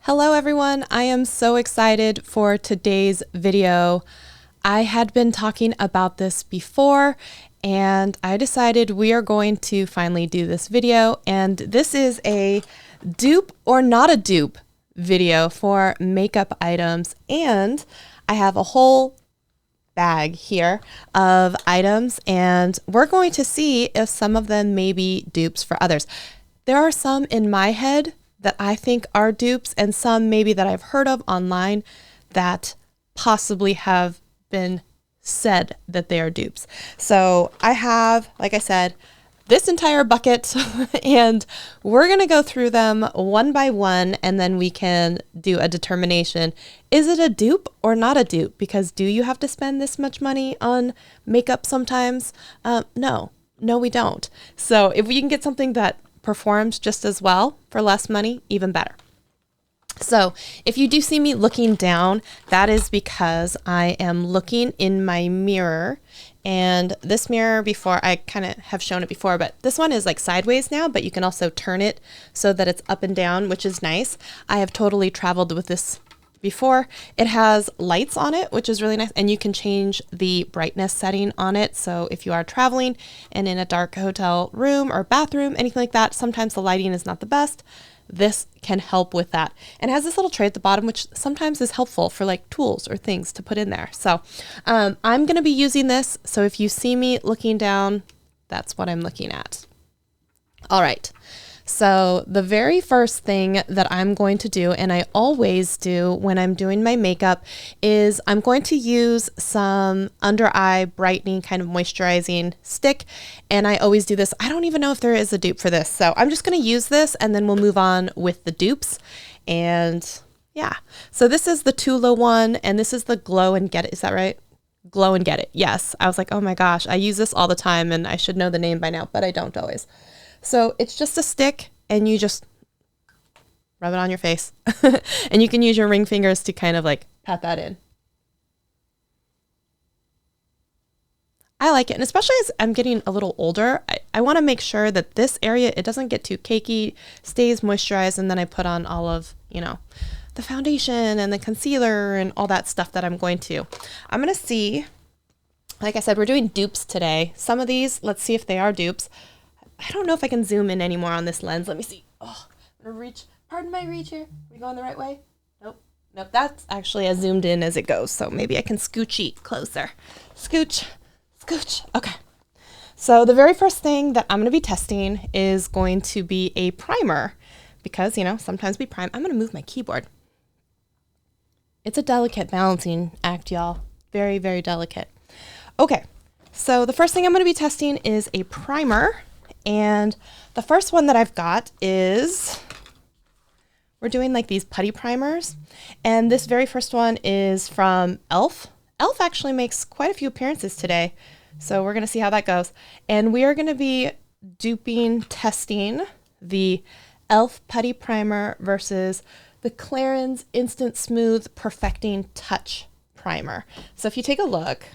Hello everyone, I am so excited for today's video. I had been talking about this before and I decided we are going to finally do this video, and this is a dupe or not a dupe video for makeup items, and I have a whole bag here of items and we're going to see if some of them may be dupes for others. There are some in my head that I think are dupes and some maybe that I've heard of online that possibly have been said that they are dupes. So I have, like I said, this entire bucket and we're going to go through them one by one and then we can do a determination. Is it a dupe or not a dupe? Because do you have to spend this much money on makeup sometimes? No, we don't. So if we can get something that performs just as well for less money, even better. So if you do see me looking down, that is because I am looking in my mirror, and this mirror, before, I kind of have shown it before, but this one is like sideways now, but you can also turn it so that it's up and down, which is nice. I have totally traveled with this before. It has lights on it, which is really nice, and you can change the brightness setting on it. So if you are traveling and in a dark hotel room or bathroom, anything like that, sometimes the lighting is not the best. This can help with that. And it has this little tray at the bottom, which sometimes is helpful for like tools or things to put in there. So I'm going to be using this. So if you see me looking down, that's what I'm looking at. All right. So the very first thing that I'm going to do, and I always do when I'm doing my makeup, is I'm going to use some under eye brightening kind of moisturizing stick. And I always do this. I don't even know if there is a dupe for this. So I'm just going to use this and then we'll move on with the dupes. And yeah, so this is the Tula one and this is the Glow and Get It. Is that right? Glow and Get It. Yes. I was like, oh my gosh, I use this all the time and I should know the name by now, but I don't always. So it's just a stick and you just rub it on your face and you can use your ring fingers to kind of like pat that in. I like it. And especially as I'm getting a little older, I want to make sure that this area, it doesn't get too cakey, stays moisturized. And then I put on all of, the foundation and the concealer and all that stuff that I'm going to. I'm going to see, like I said, we're doing dupes today. Some of these, let's see if they are dupes. I don't know if I can zoom in anymore on this lens. Let me see. Oh, I'm gonna reach. Pardon my reach here. Are we going the right way? Nope. That's actually as zoomed in as it goes. So maybe I can scooch closer. Scooch. Okay. So the very first thing that I'm gonna be testing is going to be a primer, because sometimes we prime. I'm gonna move my keyboard. It's a delicate balancing act, y'all. Very, very delicate. Okay. So the first thing I'm gonna be testing is a primer. And the first one that I've got is, we're doing like these putty primers. And this very first one is from e.l.f. e.l.f. actually makes quite a few appearances today. So we're going to see how that goes. And we are going to be testing the e.l.f. putty primer versus the Clarins Instant Smooth Perfecting Touch primer. So if you take a look,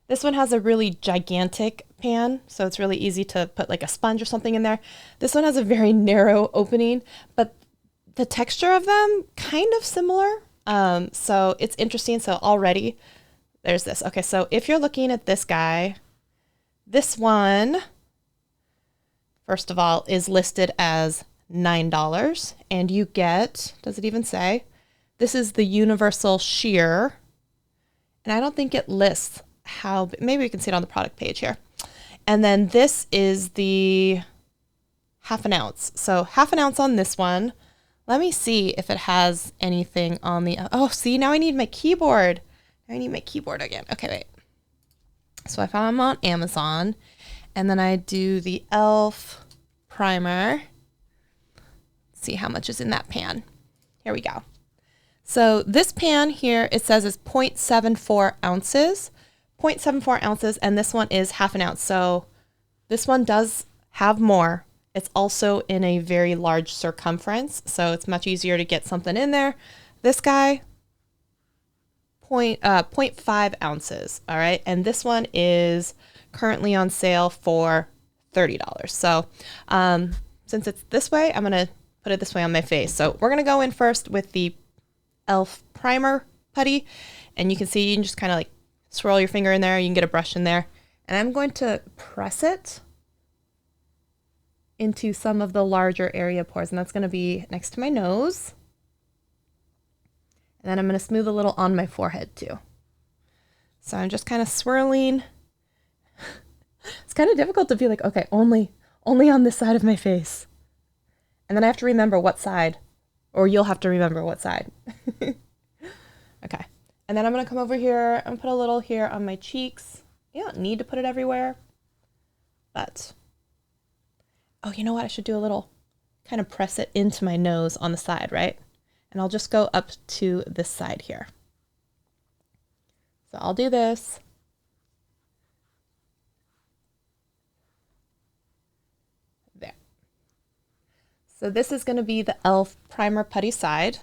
this one has a really gigantic pan, so it's really easy to put like a sponge or something in there. This one has a very narrow opening, but the texture of them kind of similar. So it's interesting. So already there's this. Okay, so if you're looking at this guy, this one, first of all, is listed as $9, and you get, does it even say? This is the Universal Sheer, and I don't think it lists how, maybe we can see it on the product page here. And then this is the half an ounce. So half an ounce on this one. Let me see if it has anything on the, oh, see, now I need my keyboard. I need my keyboard again. Okay, wait. So I found them on Amazon, and then I do the e.l.f. primer. Let's see how much is in that pan. Here we go. So this pan here, it says is 0.74 ounces. 0.74 ounces, and this one is half an ounce. So this one does have more. It's also in a very large circumference, so it's much easier to get something in there. This guy, 0.5 ounces, all right? And this one is currently on sale for $30. So since it's this way, I'm going to put it this way on my face. So we're going to go in first with the e.l.f. primer putty. And you can see, you can just kind of like swirl your finger in there. You can get a brush in there. And I'm going to press it into some of the larger area pores. And that's going to be next to my nose. And then I'm going to smooth a little on my forehead too. So I'm just kind of swirling. It's kind of difficult to be like, okay, only on this side of my face. And then I have to remember what side, or you'll have to remember what side. Okay. And then I'm going to come over here and put a little here on my cheeks. You don't need to put it everywhere, but, oh, you know what? I should do a little, kind of press it into my nose on the side, right? And I'll just go up to this side here. So I'll do this. There. So this is going to be the e.l.f. primer putty side.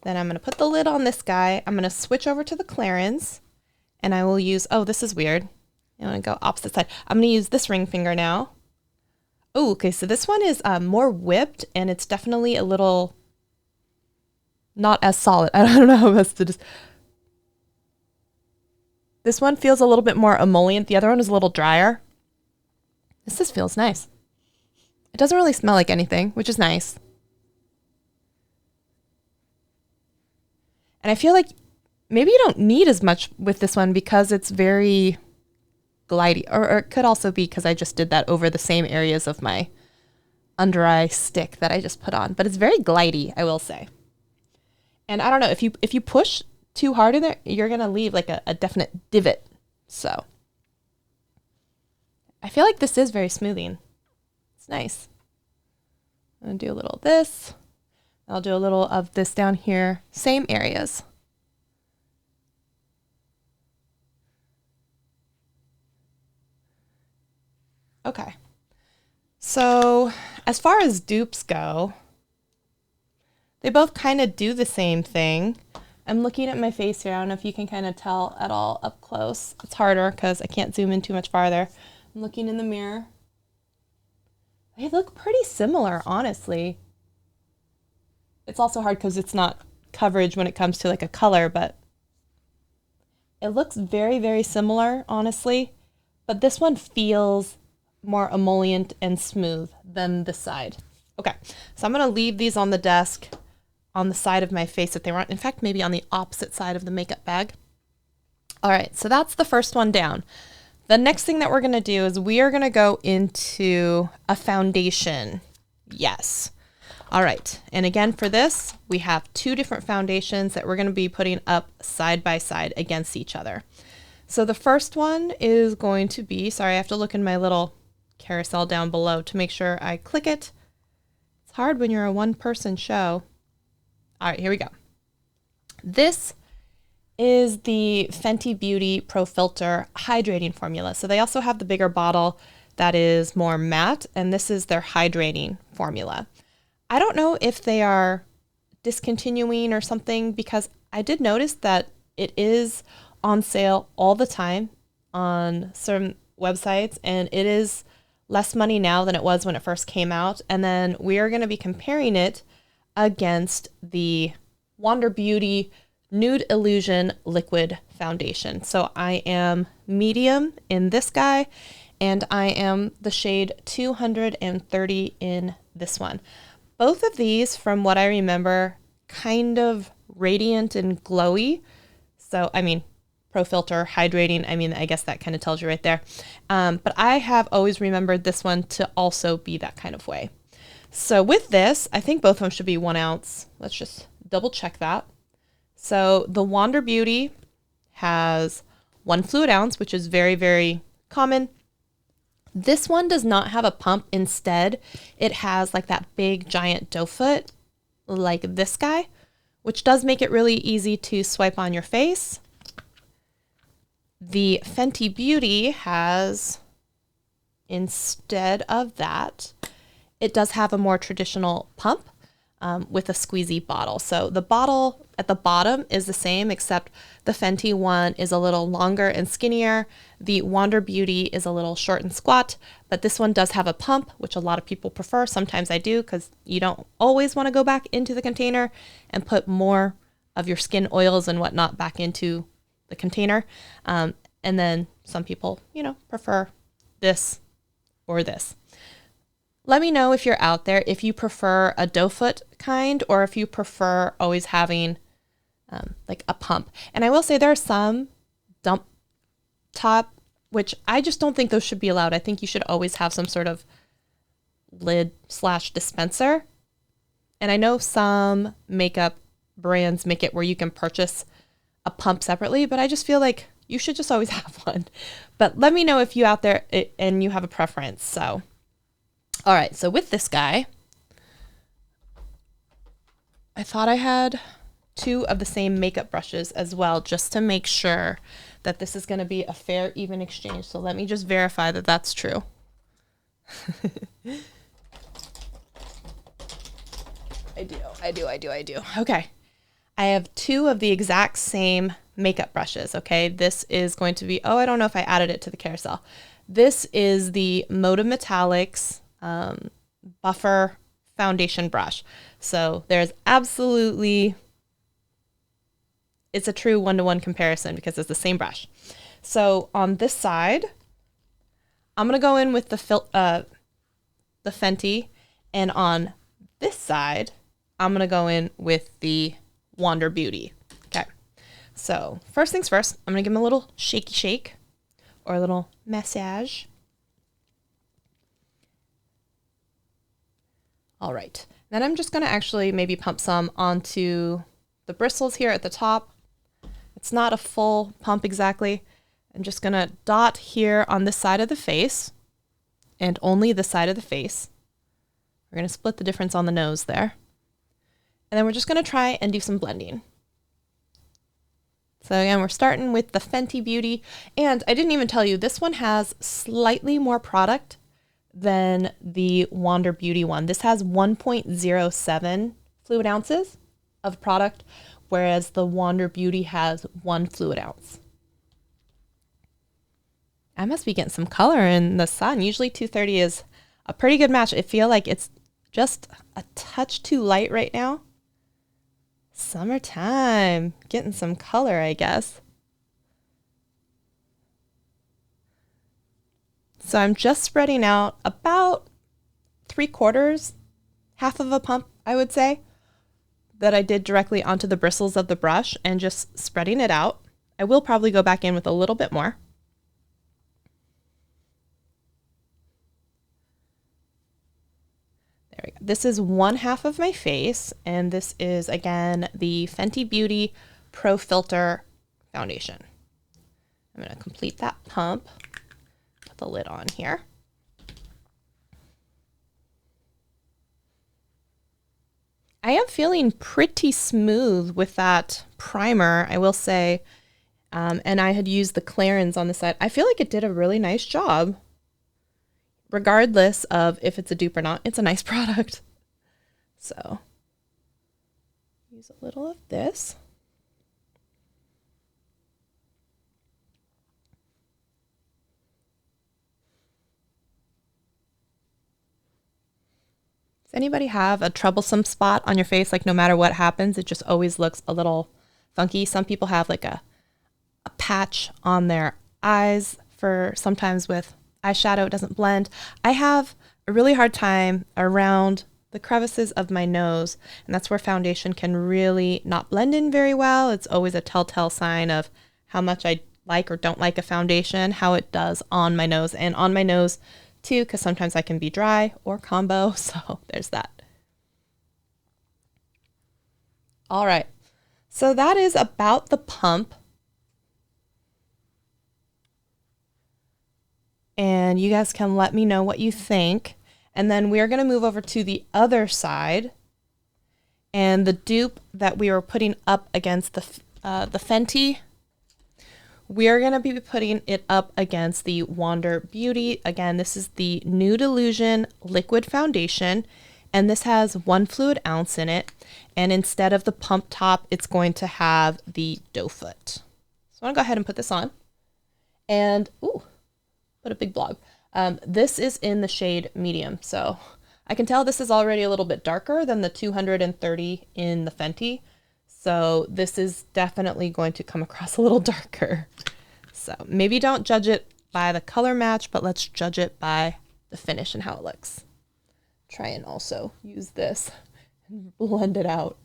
Then I'm going to put the lid on this guy. I'm going to switch over to the Clarins, and I will use, oh, this is weird. I'm going to go opposite side. I'm going to use this ring finger now. Oh, okay, so this one is more whipped, and it's definitely a little not as solid. I don't know how best to just... This one feels a little bit more emollient. The other one is a little drier. This just feels nice. It doesn't really smell like anything, which is nice. And I feel like maybe you don't need as much with this one because it's very glidey. Or it could also be because I just did that over the same areas of my under eye stick that I just put on. But it's very glidey, I will say. And I don't know, if you push too hard in there, you're going to leave like a definite divot. So I feel like this is very smoothing. It's nice. I'm going to do a little of this. I'll do a little of this down here. Same areas. Okay. So as far as dupes go, they both kind of do the same thing. I'm looking at my face here. I don't know if you can kind of tell at all up close. It's harder because I can't zoom in too much farther. I'm looking in the mirror. They look pretty similar, honestly. It's also hard because it's not coverage when it comes to like a color, but it looks very, very similar, honestly. But this one feels more emollient and smooth than this side. Okay, so I'm going to leave these on the desk on the side of my face if they weren't. In fact, maybe on the opposite side of the makeup bag. All right, so that's the first one down. The next thing that we're going to do is we are going to go into a foundation. Yes. All right, and again for this, we have two different foundations that we're going to be putting up side by side against each other. So the first one is going to be, sorry, I have to look in my little carousel down below to make sure I click it. It's hard when you're a one-person show. All right, here we go. This is the Fenty Beauty Pro Filter Hydrating Formula. So they also have the bigger bottle that is more matte, and this is their hydrating formula. I don't know if they are discontinuing or something because I did notice that it is on sale all the time on certain websites, and it is less money now than it was when it first came out. And then we are going to be comparing it against the Wander Beauty Nude Illusion Liquid Foundation. So I am medium in this guy, and I am the shade 230 in this one. Both of these, from what I remember, kind of radiant and glowy. So, I mean, Pro Filter, hydrating, I mean, I guess that kind of tells you right there. But I have always remembered this one to also be that kind of way. So with this, I think both of them should be 1 ounce. Let's just double check that. So the Wander Beauty has 1 fluid ounce, which is very, very common. This one does not have a pump. Instead, it has like that big giant doe foot like this guy, which does make it really easy to swipe on your face. The Fenty Beauty has, instead of that, it does have a more traditional pump. with a squeezy bottle. So the bottle at the bottom is the same, except the Fenty one is a little longer and skinnier. The Wander Beauty is a little short and squat, but this one does have a pump, which a lot of people prefer. Sometimes I do, because you don't always want to go back into the container and put more of your skin oils and whatnot back into the container. And then some people, you know, prefer this or this. Let me know if you're out there, if you prefer a doe foot kind, or if you prefer always having like a pump. And I will say there are some dump top, which I just don't think those should be allowed. I think you should always have some sort of lid / dispenser. And I know some makeup brands make it where you can purchase a pump separately, but I just feel like you should just always have one. But let me know if you out there and you have a preference. So, all right. So with this guy, I thought I had 2 of the same makeup brushes as well, just to make sure that this is going to be a fair, even exchange. So let me just verify that that's true. I do. Okay. I have 2 of the exact same makeup brushes. Okay. This is going to be, oh, I don't know if I added it to the carousel. This is the Moda Metallics Buffer Foundation Brush. So there's absolutely, it's a true 1-to-1 comparison because it's the same brush. So on this side, I'm going to go in with the Fenty, and on this side, I'm going to go in with the Wander Beauty. Okay. So first things first, I'm going to give them a little shaky shake or a little massage. All right. Then I'm just going to actually maybe pump some onto the bristles here at the top. It's not a full pump exactly. I'm just going to dot here on this side of the face, and only the side of the face. We're going to split the difference on the nose there. And then we're just going to try and do some blending. So again, we're starting with the Fenty Beauty. And I didn't even tell you, this one has slightly more product than the Wander Beauty one. This has 1.07 fluid ounces of product, whereas the Wander Beauty has 1 fluid ounce. I must be getting some color in the sun. Usually 230 is a pretty good match. I feel like it's just a touch too light right now. Summertime, getting some color, I guess. So I'm just spreading out about 3/4, half of a pump, I would say, that I did directly onto the bristles of the brush and just spreading it out. I will probably go back in with a little bit more. There we go. This is 1/2 of my face, and this is, again, the Fenty Beauty Pro Filter Foundation. I'm going to complete that pump. Put the lid on here. I am feeling pretty smooth with that primer, I will say. And I had used the Clarins on the side. I feel like it did a really nice job. Regardless of if it's a dupe or not, it's a nice product. So, use a little of this. Does anybody have a troublesome spot on your face? Like no matter what happens, it just always looks a little funky. Some people have like a patch on their eyes for sometimes with eyeshadow, it doesn't blend. I have a really hard time around the crevices of my nose, and that's where foundation can really not blend in very well. It's always a telltale sign of how much I like or don't like a foundation, how it does on my nose, and on my nose too, because sometimes I can be dry or combo, so there's that. All right, so that is about the pump. And you guys can let me know what you think. And then we're going to move over to the other side. And the dupe that we were putting up against the Fenty, we're going to be putting it up against the Wander Beauty. Again, this is the Nude Illusion Liquid Foundation. And this has 1 fluid ounce in it. And instead of the pump top, it's going to have the doe foot. So I'm gonna go ahead and put this on. And, ooh, what a big blob. This is in the shade medium. So I can tell this is already a little bit darker than the 230 in the Fenty. So this is definitely going to come across a little darker. So maybe don't judge it by the color match, but let's judge it by the finish and how it looks. Try and also use this and blend it out.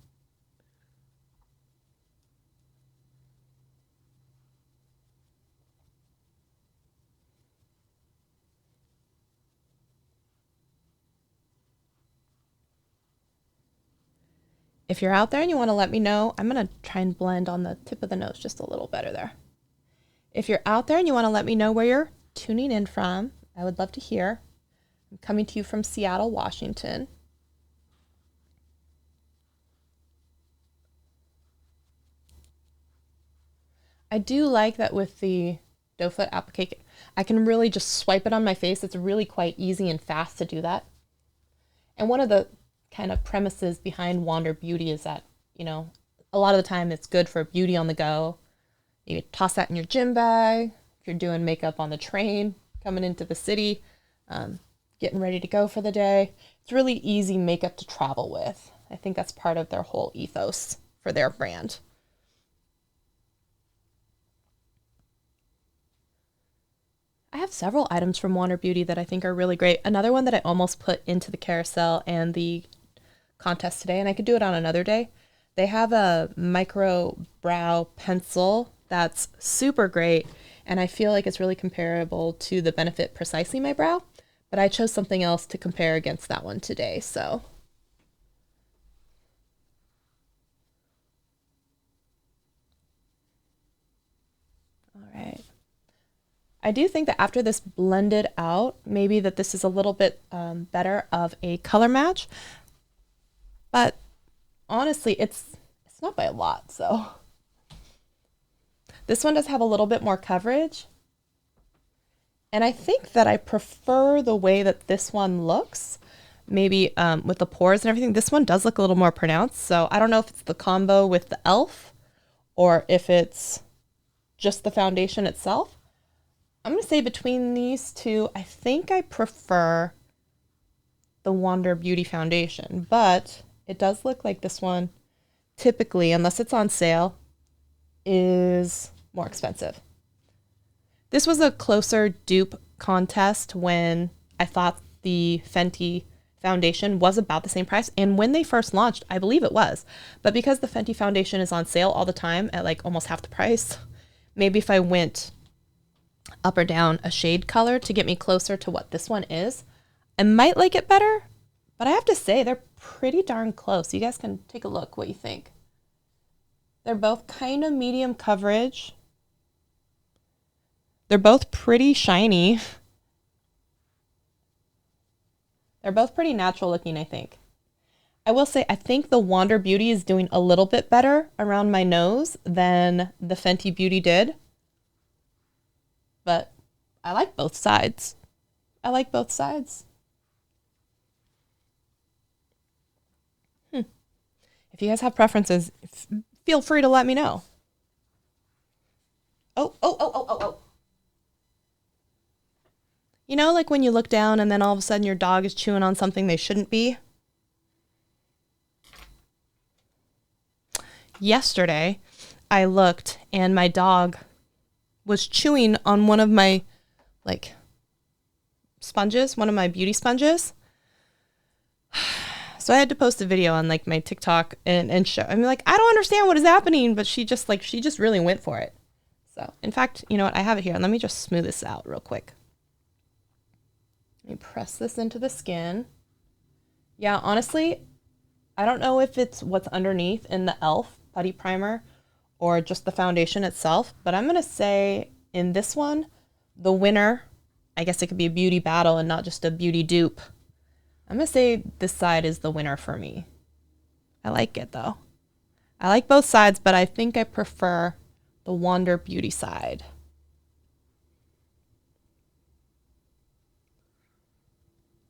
If you're out there and you want to let me know, I'm going to try and blend on the tip of the nose just a little better there. If you're out there and you want to let me know where you're tuning in from, I would love to hear. I'm coming to you from Seattle, Washington. I do like that with the doe foot applicator, I can really just swipe it on my face. It's really quite easy and fast to do that. And one of the kind of premises behind Wander Beauty is that, you know, a lot of the time it's good for beauty on the go. You could toss that in your gym bag if you're doing makeup on the train, coming into the city, getting ready to go for the day. It's really easy makeup to travel with. I think that's part of their whole ethos for their brand. I have several items from Wander Beauty that I think are really great. Another one that I almost put into the carousel and the contest today, and I could do it on another day. They have a micro brow pencil that's super great, and I feel like it's really comparable to the Benefit Precisely My Brow, but I chose something else to compare against that one today, so. All right. I do think that after this blended out, maybe that this is a little bit better of a color match, but honestly, it's not by a lot, so. This one does have a little bit more coverage, and I think that I prefer the way that this one looks, maybe with the pores and everything. This one does look a little more pronounced, so I don't know if it's the combo with the e.l.f. or if it's just the foundation itself. I'm going to say between these two, I think I prefer the Wander Beauty foundation, but it does look like this one, typically, unless it's on sale, is more expensive. This was a closer dupe contest when I thought the Fenty foundation was about the same price, and when they first launched, I believe it was. But because the Fenty foundation is on sale all the time at like almost half the price, maybe if I went up or down a shade color to get me closer to what this one is, I might like it better, but I have to say they're pretty darn close. You guys can take a look what you think. They're both kind of medium coverage. They're both pretty shiny. They're both pretty natural looking, I think. I will say, I think the Wander Beauty is doing a little bit better around my nose than the Fenty Beauty did. But I like both sides. I like both sides. If you guys have preferences, feel free to let me know. Oh. You know, like when you look down and then all of a sudden your dog is chewing on something they shouldn't be? Yesterday, I looked and my dog was chewing on one of my, like, sponges, one of my beauty sponges. So I had to post a video on like my TikTok and show. I'm like, I don't understand what is happening, but she just really went for it. So in fact, you know what? I have it here, and let me just smooth this out real quick. Let me press this into the skin. Yeah, honestly, I don't know if it's what's underneath in the e.l.f. Putty Primer or just the foundation itself, but I'm gonna say in this one, the winner, I guess it could be a beauty battle and not just a beauty dupe. I'm going to say this side is the winner for me. I like it though. I like both sides, but I think I prefer the Wander Beauty side.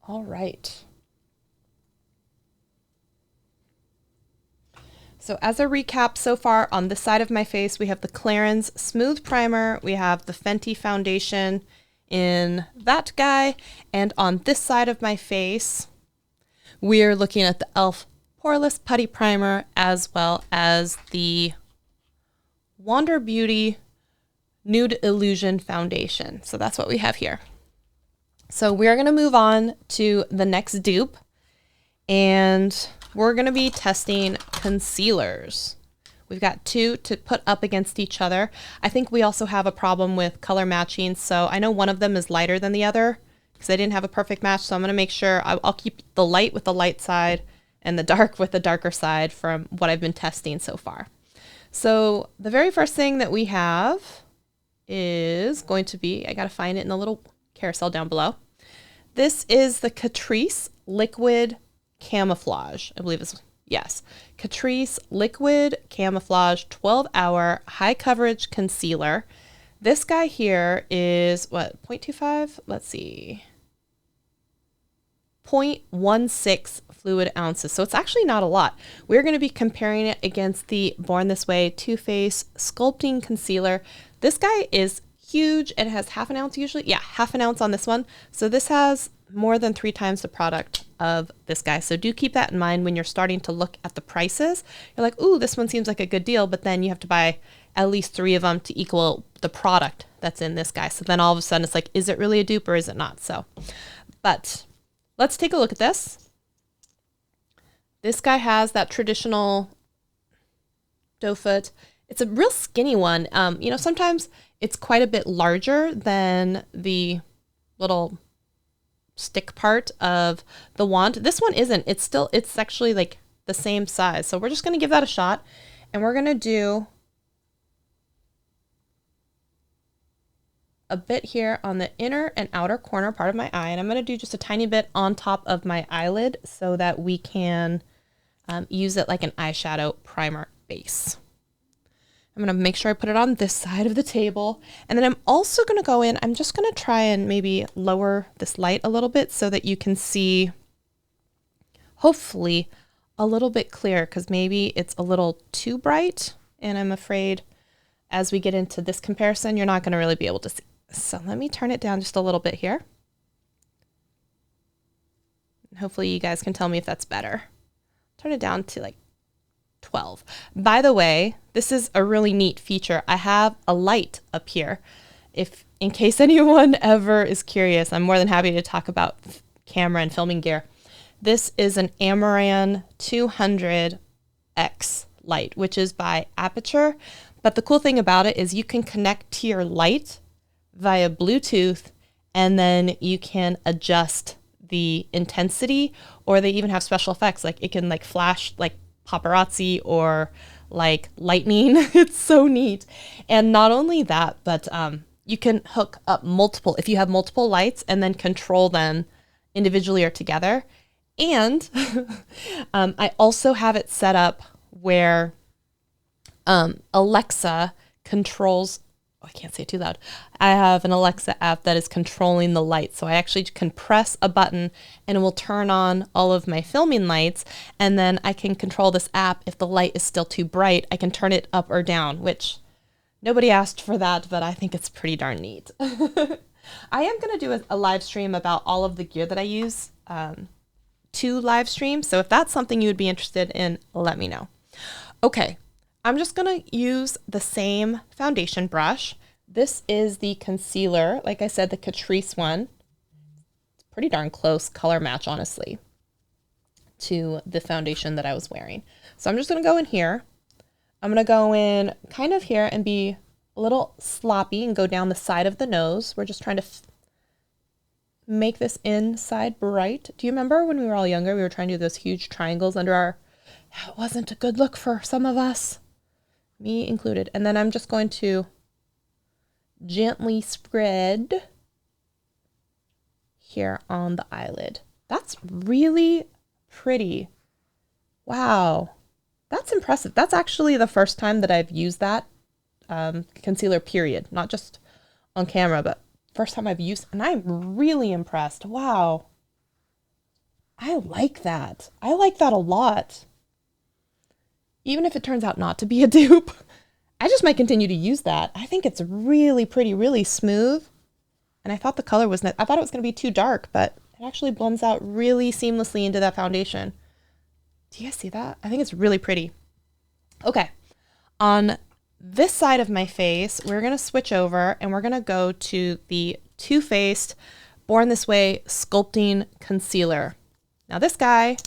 All right. So as a recap so far, on this side of my face, we have the Clarins Smooth Primer, we have the Fenty Foundation in that guy, and on this side of my face, we're looking at the e.l.f. Poreless Putty Primer, as well as the Wander Beauty Nude Illusion Foundation. So that's what we have here. So we're going to move on to the next dupe, and we're going to be testing concealers. We've got two to put up against each other. I think we also have a problem with color matching. So I know one of them is lighter than the other because I didn't have a perfect match. So I'm going to make sure I'll keep the light with the light side and the dark with the darker side from what I've been testing so far. So the very first thing that we have is going to be, I got to find it in the little carousel down below. This is the Catrice Liquid Camouflage, I believe is, yes. Catrice Liquid Camouflage 12-hour high coverage concealer. This guy here is what, 0.25? Let's see. 0.16 fluid ounces. So it's actually not a lot. We're going to be comparing it against the Born This Way Too Faced Sculpting Concealer. This guy is huge. It has half an ounce usually. Yeah, half an ounce on this one. So this has more than 3 times the product of this guy. So do keep that in mind when you're starting to look at the prices. You're like, ooh, this one seems like a good deal, but then you have to buy at least 3 of them to equal the product that's in this guy. So then all of a sudden it's like, is it really a dupe or is it not? So, but let's take a look at this. This guy has that traditional doe foot. It's a real skinny one. You know, sometimes it's quite a bit larger than the little stick part of the wand. This one isn't. It's actually like the same size. So we're just going to give that a shot, and we're going to do a bit here on the inner and outer corner part of my eye, and I'm going to do just a tiny bit on top of my eyelid so that we can use it like an eyeshadow primer base. I'm going to make sure I put it on this side of the table. And then I'm also going to go in, I'm just going to try and maybe lower this light a little bit so that you can see, hopefully, a little bit clearer, because maybe it's a little too bright. And I'm afraid as we get into this comparison, you're not going to really be able to see. So let me turn it down just a little bit here. Hopefully you guys can tell me if that's better. Turn it down to like 12. By the way, this is a really neat feature. I have a light up here. If in case anyone ever is curious, I'm more than happy to talk about camera and filming gear. This is an Amaran 200X light, which is by Aperture. But the cool thing about it is you can connect to your light via Bluetooth, and then you can adjust the intensity, or they even have special effects. Like it can like flash like paparazzi or like lightning. It's so neat. And not only that, but you can hook up multiple, if you have multiple lights, and then control them individually or together. And I also have it set up where Alexa controls, oh, I can't say it too loud. I have an Alexa app that is controlling the light. So I actually can press a button and it will turn on all of my filming lights. And then I can control this app. If the light is still too bright, I can turn it up or down, which nobody asked for that, but I think it's pretty darn neat. I am going to do a live stream about all of the gear that I use to live stream. So if that's something you would be interested in, let me know. Okay. I'm just going to use the same foundation brush. This is the concealer. Like I said, the Catrice one. It's pretty darn close color match, honestly, to the foundation that I was wearing. So I'm just going to go in here. I'm going to go in kind of here and be a little sloppy and go down the side of the nose. We're just trying to make this inside bright. Do you remember when we were all younger, we were trying to do those huge triangles under our... It wasn't a good look for some of us. Me included. And then I'm just going to gently spread here on the eyelid. That's really pretty. Wow. That's impressive. That's actually the first time that I've used that concealer, period. Not just on camera, but first time I've used, and I'm really impressed. Wow. I like that. I like that a lot. even if it turns out not to be a dupe, I just might continue to use that. I think it's really pretty, really smooth. And I thought the color was, I thought it was going to be too dark, but it actually blends out really seamlessly into that foundation. Do you guys see that? I think it's really pretty. Okay, on this side of my face, we're going to switch over and we're going to go to the Too Faced Born This Way Sculpting Concealer. Now this guy,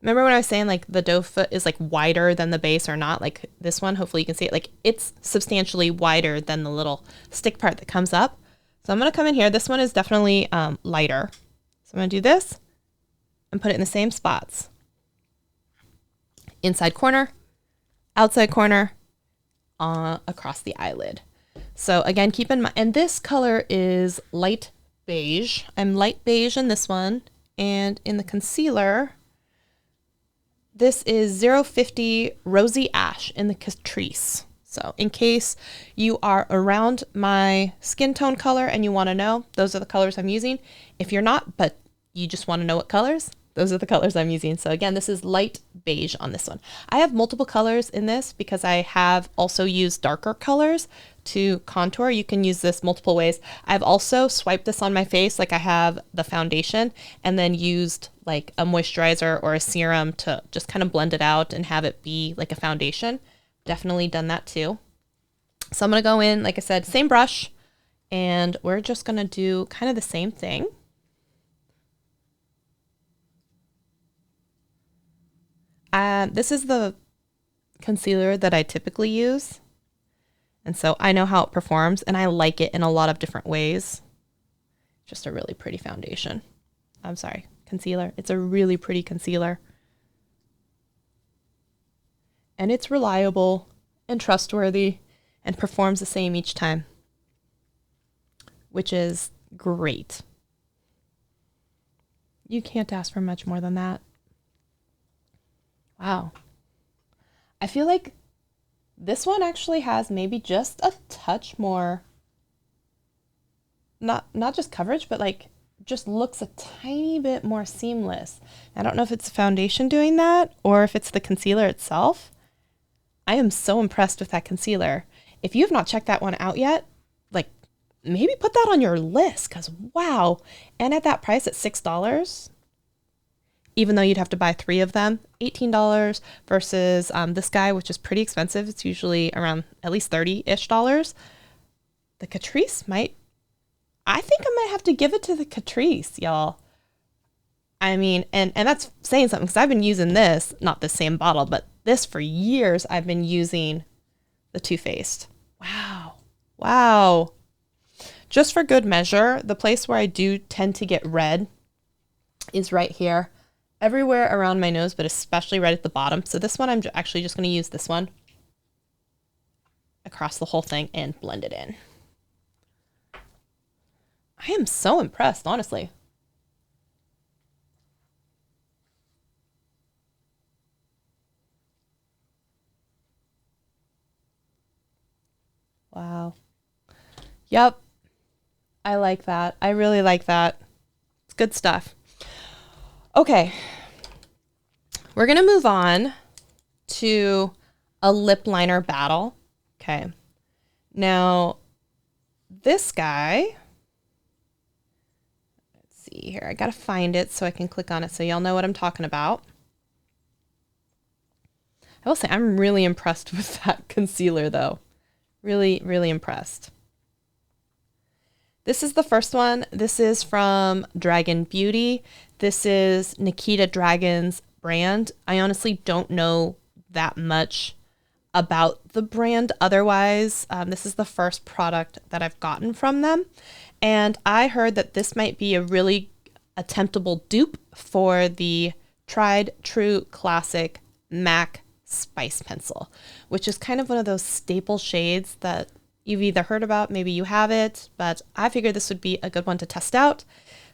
remember when I was saying like the doe foot is like wider than the base or not? Like this one, hopefully you can see it. Like it's substantially wider than the little stick part that comes up. So I'm going to come in here. This one is definitely lighter. So I'm going to do this and put it in the same spots. Inside corner, outside corner, across the eyelid. So again, keep in mind, and this color is light beige. I'm light beige in this one. And in the concealer, this is 050 Rosy Ash in the Catrice. So in case you are around my skin tone color and you want to know, those are the colors I'm using. If you're not, but you just want to know what colors, those are the colors I'm using. So again, this is light beige on this one. I have multiple colors in this because I have also used darker colors to contour. You can use this multiple ways. I've also swiped this on my face like I have the foundation and then used like a moisturizer or a serum to just kind of blend it out and have it be like a foundation. Definitely done that too. So I'm going to go in, like I said, same brush, and we're just going to do kind of the same thing. This is the concealer that I typically use. And so I know how it performs and I like it in a lot of different ways. Just a really pretty foundation. I'm sorry, concealer. It's a really pretty concealer. And it's reliable and trustworthy and performs the same each time, which is great. You can't ask for much more than that. Wow. I feel like this one actually has maybe just a touch more, not just coverage, but like just looks a tiny bit more seamless. I don't know if it's the foundation doing that or if it's the concealer itself. I am so impressed with that concealer. If you have not checked that one out yet, like maybe put that on your list because wow. And at that price at $6, even though you'd have to buy 3 of them, $18 versus this guy, which is pretty expensive. It's usually around at least $30-ish. The Catrice I think I might have to give it to the Catrice, y'all. I mean, and that's saying something because I've been using this, not the same bottle, but this for years. I've been using the Too Faced. Wow. Wow. Just for good measure, the place where I do tend to get red is right here. Everywhere around my nose, but especially right at the bottom. So this one, I'm actually just going to use this one across the whole thing and blend it in. I am so impressed, honestly. Wow. Yep. I like that. I really like that. It's good stuff. Okay, we're going to move on to a lip liner battle. Okay, now this guy, let's see here. I got to find it so I can click on it so y'all know what I'm talking about. I will say I'm really impressed with that concealer though. Really, really impressed. This is the first one. This is from Dragon Beauty. This is Nikita Dragon's brand. I honestly don't know that much about the brand otherwise. This is the first product that I've gotten from them. And I heard that this might be a really attemptable dupe for the tried true classic MAC Spice Pencil, which is kind of one of those staple shades that you've either heard about, maybe you have it, but I figured this would be a good one to test out.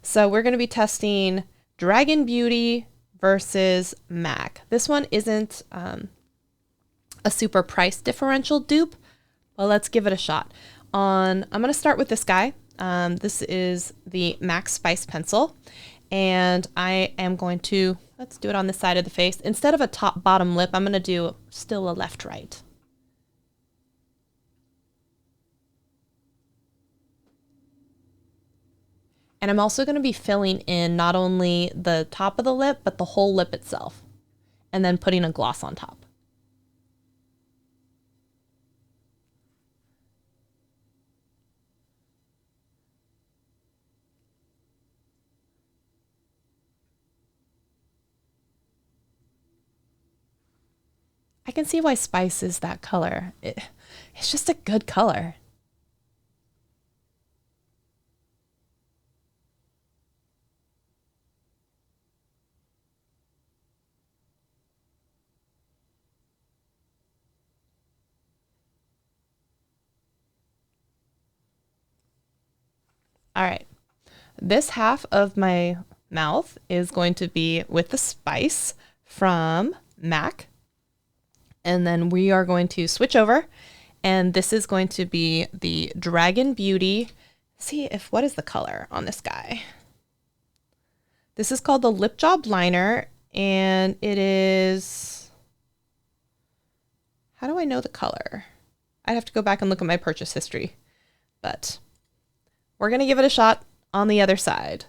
So we're going to be testing Dragon Beauty versus MAC. This one isn't a super price differential dupe, but let's give it a shot. I'm going to start with this guy. This is the MAC Spice Pencil, and I am going to let's do it on this side of the face. Instead of a top bottom lip, I'm going to do still a left right. And I'm also going to be filling in not only the top of the lip, but the whole lip itself, and then putting a gloss on top. I can see why Spice is that color. It's just a good color. All right, this half of my mouth is going to be with the Spice from MAC. And then we are going to switch over, and this is going to be the Dragon Beauty. See if, what is the color on this guy? This is called the Lip Job Liner, and it is, how do I know the color? I'd have to go back and look at my purchase history, but we're going to give it a shot on the other side.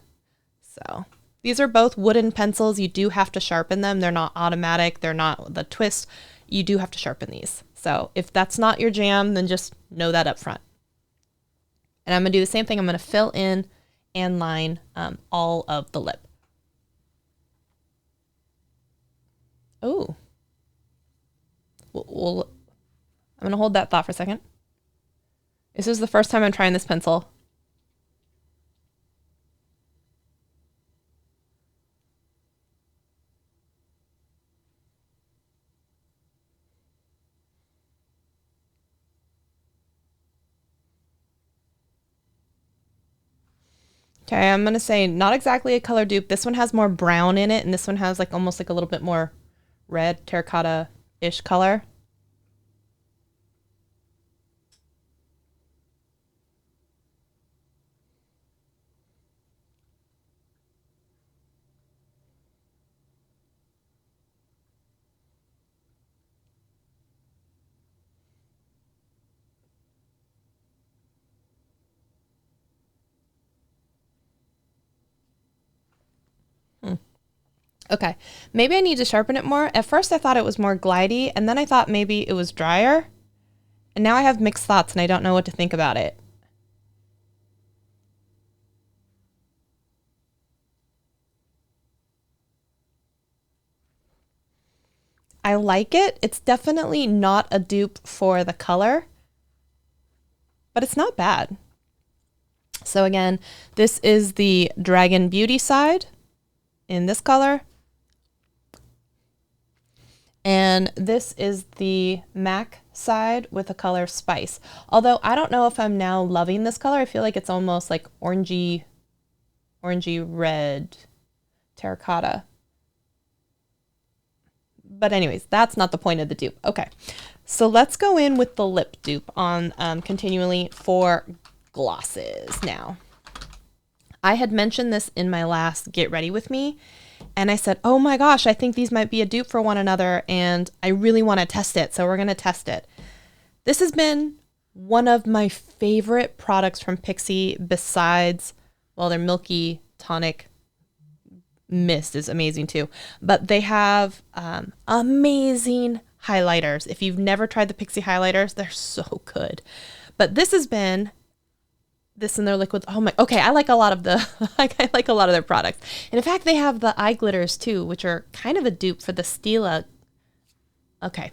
So these are both wooden pencils. You do have to sharpen them. They're not automatic. They're not the twist. You do have to sharpen these. So if that's not your jam, then just know that up front. And I'm going to do the same thing. I'm going to fill in and line all of the lip. Oh. I'm going to hold that thought for a second. This is the first time I'm trying this pencil. Okay, I'm going to say not exactly a color dupe. This one has more brown in it, and this one has like almost like a little bit more red terracotta-ish color. Okay, maybe I need to sharpen it more. At first I thought it was more glidey, and then I thought maybe it was drier. And now I have mixed thoughts and I don't know what to think about it. I like it. It's definitely not a dupe for the color, but it's not bad. So again, this is the Dragon Beauty side in this color. And this is the MAC side with the color Spice. Although I don't know if I'm now loving this color. I feel like it's almost like orangey red terracotta. But anyways, that's not the point of the dupe. Okay, so let's go in with the lip dupe on continually for glosses now. I had mentioned this in my last Get Ready With Me, and I said, oh my gosh, I think these might be a dupe for one another, and I really want to test it, so we're going to test it. This has been one of my favorite products from Pixi besides, well, their Milky Tonic Mist is amazing too, but they have amazing highlighters. If you've never tried the Pixi highlighters, they're so good. But this has been this in their liquid. Oh my, okay, I like a lot of the I like a lot of their products. And in fact, they have the eye glitters too, which are kind of a dupe for the Stila. Okay.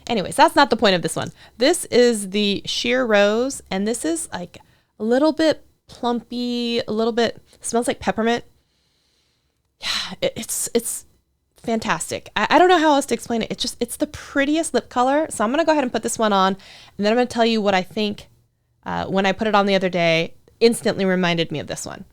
Anyways, that's not the point of this one. This is the Sheer Rose, and this is like a little bit plumpy, a little bit smells like peppermint. Yeah, it's fantastic. I don't know how else to explain it. It's the prettiest lip color. So I'm going to go ahead and put this one on, and then I'm going to tell you what I think when I put it on the other day. Instantly reminded me of this one.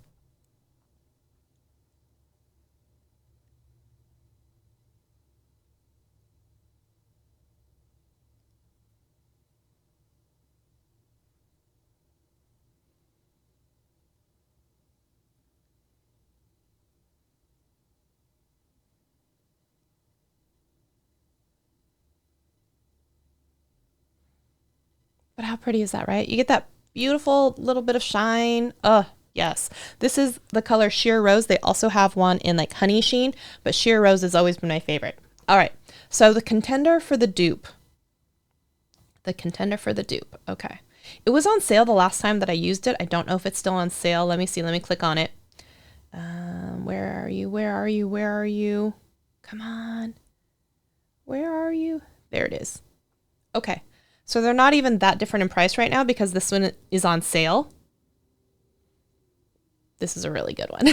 But how pretty is that, right? You get that beautiful little bit of shine. Oh, yes. This is the color Sheer Rose. They also have one in like Honey Sheen, but Sheer Rose has always been my favorite. All right. So the contender for the dupe. The contender for the dupe. Okay. It was on sale the last time that I used it. I don't know if it's still on sale. Let me see. Let me click on it. Where are you? Where are you? Where are you? Come on. Where are you? There it is. Okay. So they're not even that different in price right now because this one is on sale. This is a really good one.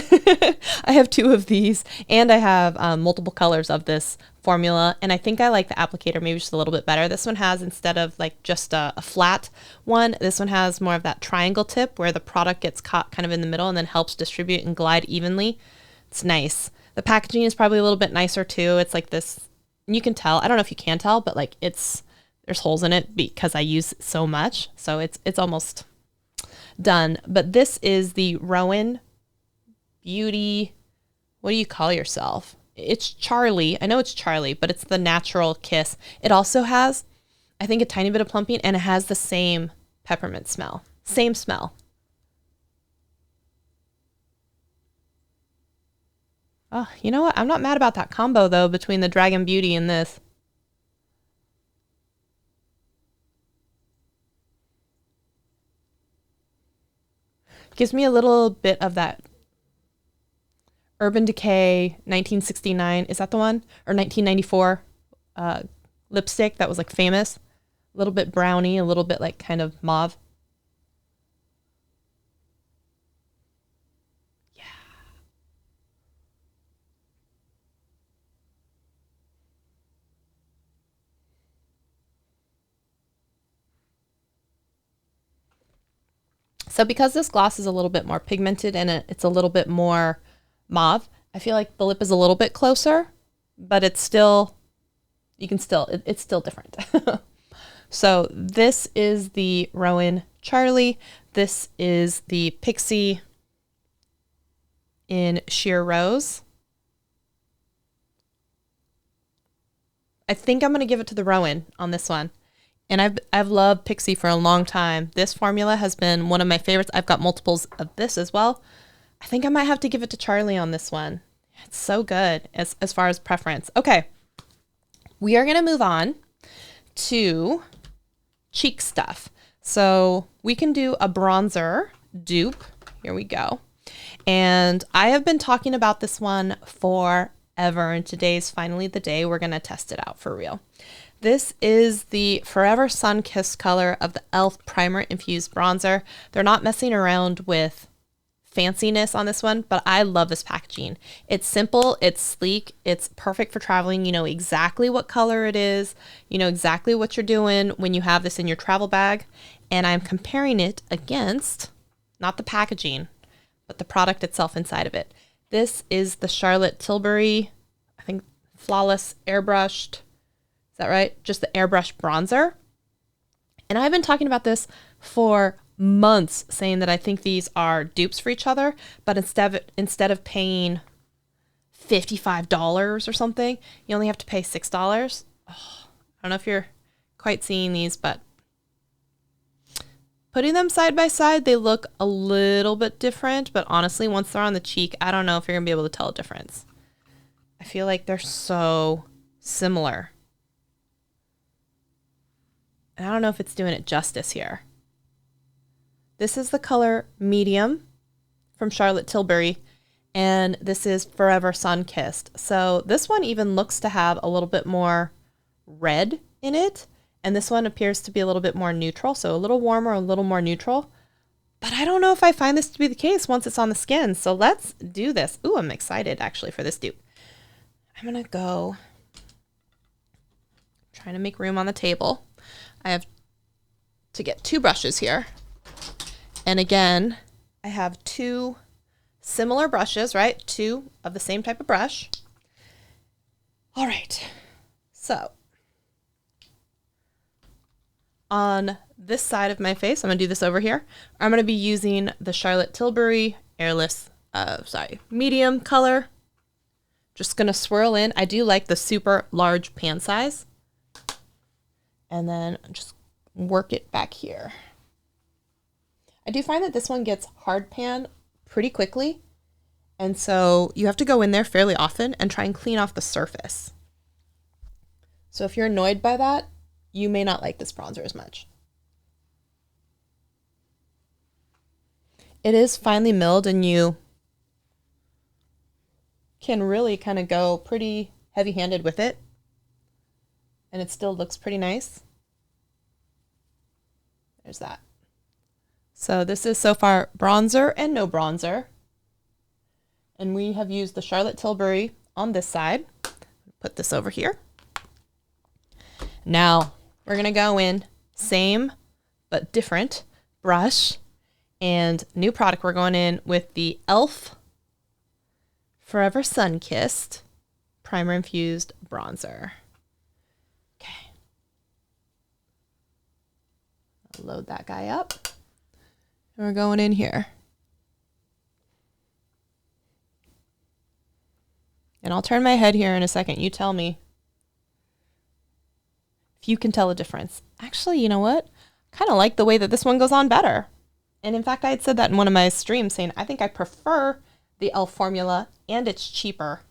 I have 2 of these and I have multiple colors of this formula. And I think I like the applicator maybe just a little bit better. This one has, instead of like just a flat one, this one has more of that triangle tip where the product gets caught kind of in the middle and then helps distribute and glide evenly. It's nice. The packaging is probably a little bit nicer too. It's like this, you can tell, I don't know if you can tell, but like there's holes in it because I use it so much. So it's almost done. But this is the Rowan Beauty. What do you call yourself? It's Charlie. I know it's Charlie, but it's the Natural Kiss. It also has, I think, a tiny bit of plumping, and it has the same peppermint smell. Same smell. Oh, you know what? I'm not mad about that combo though between the Dragon Beauty and this. Gives me a little bit of that Urban Decay 1969. Is that the one? Or 1994 lipstick that was like famous. A little bit browny, a little bit like kind of mauve. Yeah. So because this gloss is a little bit more pigmented and it's a little bit more mauve, I feel like the lip is a little bit closer, but it's still, it's still different. So this is the Rowan Charlie. This is the Pixie in Sheer Rose. I think I'm going to give it to the Rowan on this one. And I've loved Pixie for a long time. This formula has been one of my favorites. I've got multiples of this as well. I think I might have to give it to Charlie on this one. It's so good as far as preference. Okay, we are going to move on to cheek stuff. So we can do a bronzer dupe. Here we go. And I have been talking about this one forever, and today's finally the day we're going to test it out for real. This is the Forever Sun-Kissed color of the e.l.f. Primer Infused Bronzer. They're not messing around with fanciness on this one, but I love this packaging. It's simple, it's sleek, it's perfect for traveling. You know exactly what color it is. You know exactly what you're doing when you have this in your travel bag. And I'm comparing it against, not the packaging, but the product itself inside of it. This is the Charlotte Tilbury, I think, Flawless Airbrushed. Is that right? Just the airbrush bronzer. And I've been talking about this for months, saying that I think these are dupes for each other, but instead of paying $55 or something, you only have to pay $6. Oh, I don't know if you're quite seeing these, but putting them side by side, they look a little bit different, but honestly, once they're on the cheek, I don't know if you're gonna be able to tell a difference. I feel like they're so similar. And I don't know if it's doing it justice here. This is the color Medium from Charlotte Tilbury, and this is Forever Sun-Kissed. So this one even looks to have a little bit more red in it, and this one appears to be a little bit more neutral, so a little warmer, a little more neutral. But I don't know if I find this to be the case once it's on the skin, so let's do this. Ooh, I'm excited actually for this dupe. I'm gonna go, trying to make room on the table. I have to get 2 brushes here. And again, I have 2 similar brushes, right? 2 of the same type of brush. All right. So on this side of my face, I'm going to do this over here. I'm going to be using the Charlotte Tilbury medium color. Just going to swirl in. I do like the super large pan size. And then just work it back here. I do find that this one gets hard pan pretty quickly, and so you have to go in there fairly often and try and clean off the surface. So if you're annoyed by that, you may not like this bronzer as much. It is finely milled, and you can really kind of go pretty heavy-handed with it, and it still looks pretty nice. There's that. So this is so far bronzer and no bronzer. And we have used the Charlotte Tilbury on this side. Put this over here. Now we're going to go in same but different brush, and new product. We're going in with the e.l.f. Forever Sun Kissed Primer Infused Bronzer. Okay. I'll load that guy up. And we're going in here. And I'll turn my head here in a second. You tell me if you can tell a difference. Actually, you know what? Kind of like the way that this one goes on better. And in fact, I had said that in one of my streams, saying I think I prefer the e.l.f. formula and it's cheaper.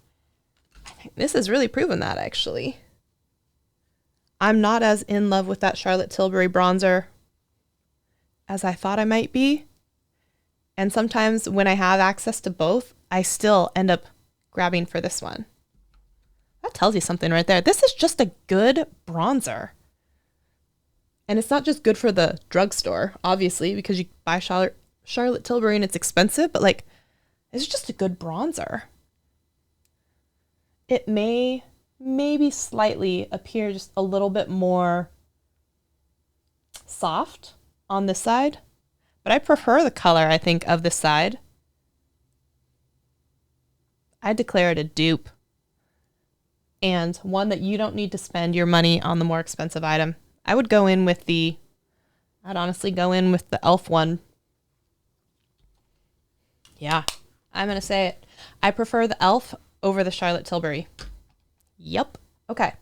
I think this has really proven that, actually. I'm not as in love with that Charlotte Tilbury bronzer as I thought I might be. And sometimes when I have access to both, I still end up grabbing for this one. That tells you something right there. This is just a good bronzer. And it's not just good for the drugstore, obviously, because you buy Charlotte Tilbury and it's expensive, but like, it's just a good bronzer. It may maybe slightly appear just a little bit more soft on this side, but I prefer the color, I think, of this side. I declare it a dupe, and one that you don't need to spend your money on the more expensive item. I would go in with I'd honestly go in with the e.l.f. one. Yeah, I'm going to say it. I prefer the e.l.f. over the Charlotte Tilbury. Yep. Okay.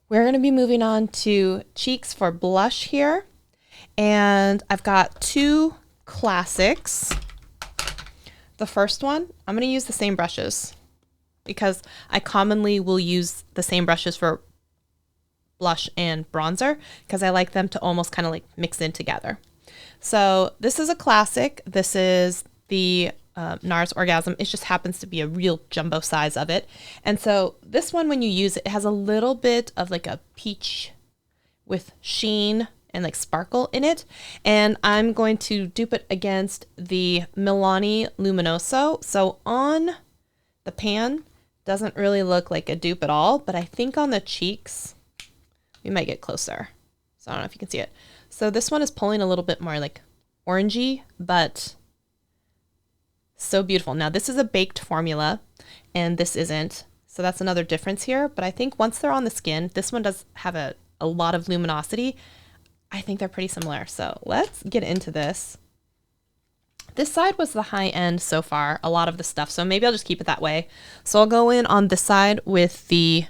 We're going to be moving on to cheeks for blush here. And I've got two classics. The first one, I'm going to use the same brushes because I commonly will use the same brushes for blush and bronzer because I like them to almost kind of like mix in together. So this is a classic. This is the NARS Orgasm. It just happens to be a real jumbo size of it. And so this one, when you use it, it has a little bit of like a peach with sheen and like sparkle in it. And I'm going to dupe it against the Milani Luminoso. So on the pan, doesn't really look like a dupe at all, but I think on the cheeks, we might get closer. So I don't know if you can see it. So this one is pulling a little bit more like orangey, but so beautiful. Now this is a baked formula and this isn't. So that's another difference here. But I think once they're on the skin, this one does have a lot of luminosity. I think they're pretty similar. So let's get into this. This side was the high end so far, a lot of the stuff. So maybe I'll just keep it that way. So I'll go in on this side with the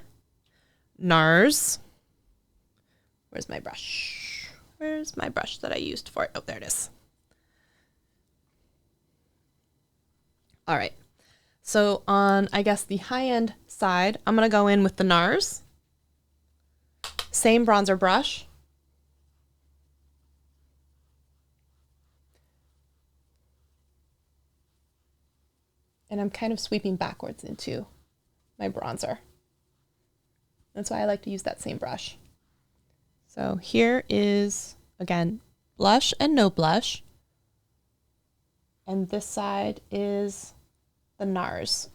NARS. Where's my brush? Where's my brush that I used for it? Oh, there it is. All right. So on, I guess, the high-end side, I'm going to go in with the NARS. Same bronzer brush. And I'm kind of sweeping backwards into my bronzer. That's why I like to use that same brush. So here is, again, blush and no blush. And this side is the NARS.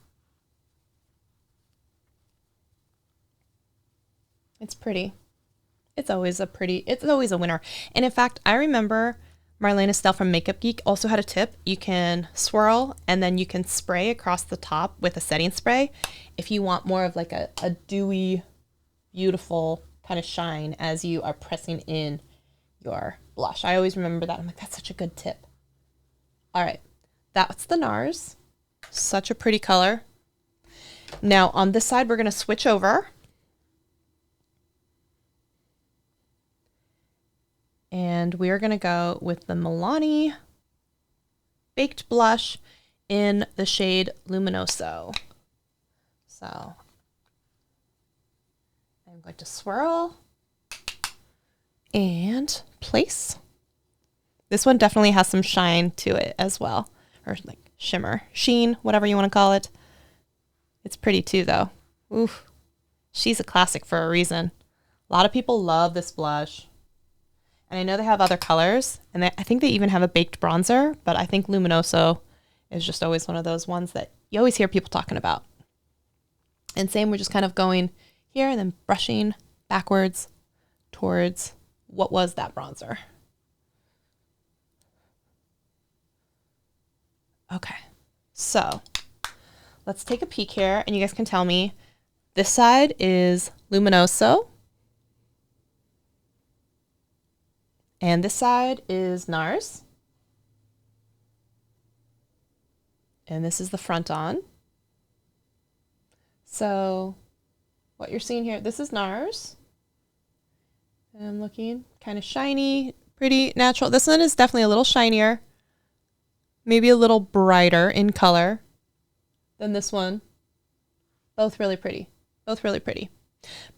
It's pretty. It's always a winner. And in fact, I remember Marlene Estelle from Makeup Geek also had a tip. You can swirl and then you can spray across the top with a setting spray if you want more of like a dewy, beautiful kind of shine as you are pressing in your blush. I always remember that. I'm like, that's such a good tip. All right, that's the NARS. Such a pretty color. Now on this side, we're going to switch over. And we are going to go with the Milani Baked Blush in the shade Luminoso. So I'm going to swirl and place. This one definitely has some shine to it as well, or like shimmer, sheen, whatever you want to call it. It's pretty too though. Oof. She's a classic for a reason. A lot of people love this blush. And I know they have other colors, and I think they even have a baked bronzer, but I think Luminoso is just always one of those ones that you always hear people talking about. And same, we're just kind of going here and then brushing backwards towards what was that bronzer. Okay, so let's take a peek here, and you guys can tell me. This side is Luminoso. And this side is NARS. And this is the front on. So what you're seeing here, this is NARS. And I'm looking kind of shiny, pretty natural. This one is definitely a little shinier, maybe a little brighter in color than this one. Both really pretty, both really pretty.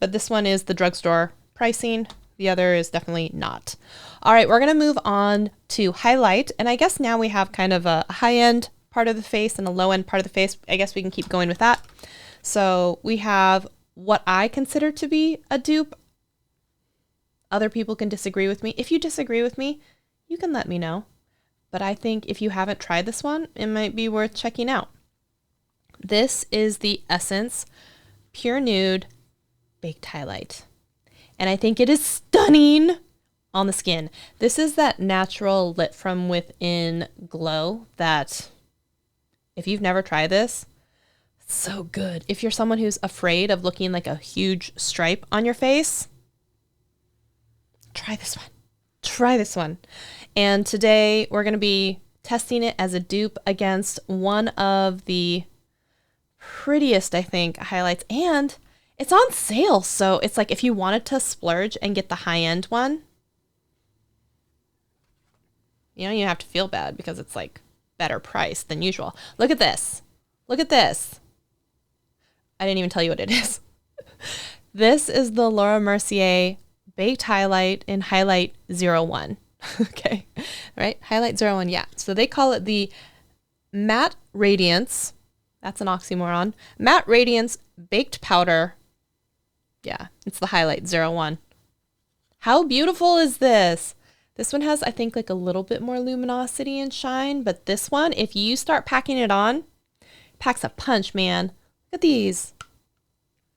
But this one is the drugstore pricing. The other is definitely not. All right, we're gonna move on to highlight. And I guess now we have kind of a high-end part of the face and a low-end part of the face. I guess we can keep going with that. So we have what I consider to be a dupe. Other people can disagree with me. If you disagree with me, you can let me know. But I think if you haven't tried this one, it might be worth checking out. This is the Essence Pure Nude Baked Highlight. And I think it is stunning on the skin. This is that natural lit from within glow that if you've never tried this, it's so good. If you're someone who's afraid of looking like a huge stripe on your face, try this one. Try this one. And today we're going to be testing it as a dupe against one of the prettiest, I think, highlights. And it's on sale, so it's like if you wanted to splurge and get the high-end one, you know, you have to feel bad because it's like better price than usual. Look at this. Look at this. I didn't even tell you what it is. This is the Laura Mercier Baked Highlight in Highlight 01. Okay, right? Highlight 01, yeah. So they call it the Matte Radiance. That's an oxymoron. Matte Radiance Baked Powder. Yeah, it's the Highlight 01. How beautiful is this? This one has, I think, like a little bit more luminosity and shine, but this one, if you start packing it on, packs a punch, man. Look at these.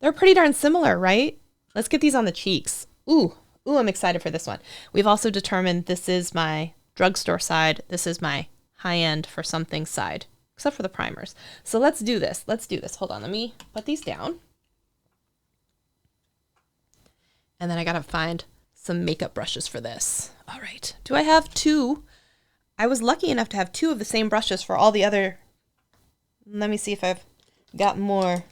They're pretty darn similar, right? Let's get these on the cheeks. Ooh, I'm excited for this one. We've also determined this is my drugstore side. This is my high-end for something side, except for the primers. So let's do this. Let's do this. Hold on, let me put these down. And then I gotta find some makeup brushes for this. All right, do I have two? I was lucky enough to have two of the same brushes for all the other. Let me see if I've got more.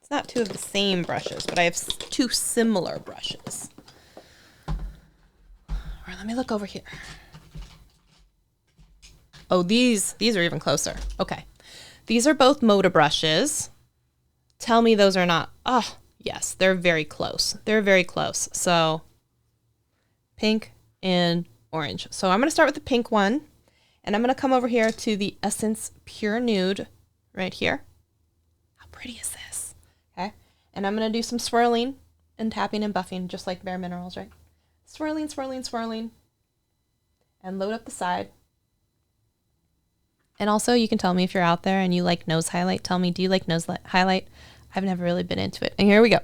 It's not two of the same brushes, but I have two similar brushes. All right, let me look over here. Oh, these are even closer. Okay, these are both Moda brushes. Tell me those are not. Oh, yes, they're very close. They're very close. So pink and orange. So I'm going to start with the pink one, and I'm going to come over here to the Essence Pure Nude right here. How pretty is this? Okay. And I'm going to do some swirling and tapping and buffing, just like Bare Minerals, right? Swirling, swirling, swirling, and load up the side. And also, you can tell me if you're out there and you like nose highlight. Tell me, do you like nose highlight? I've never really been into it. And here we go.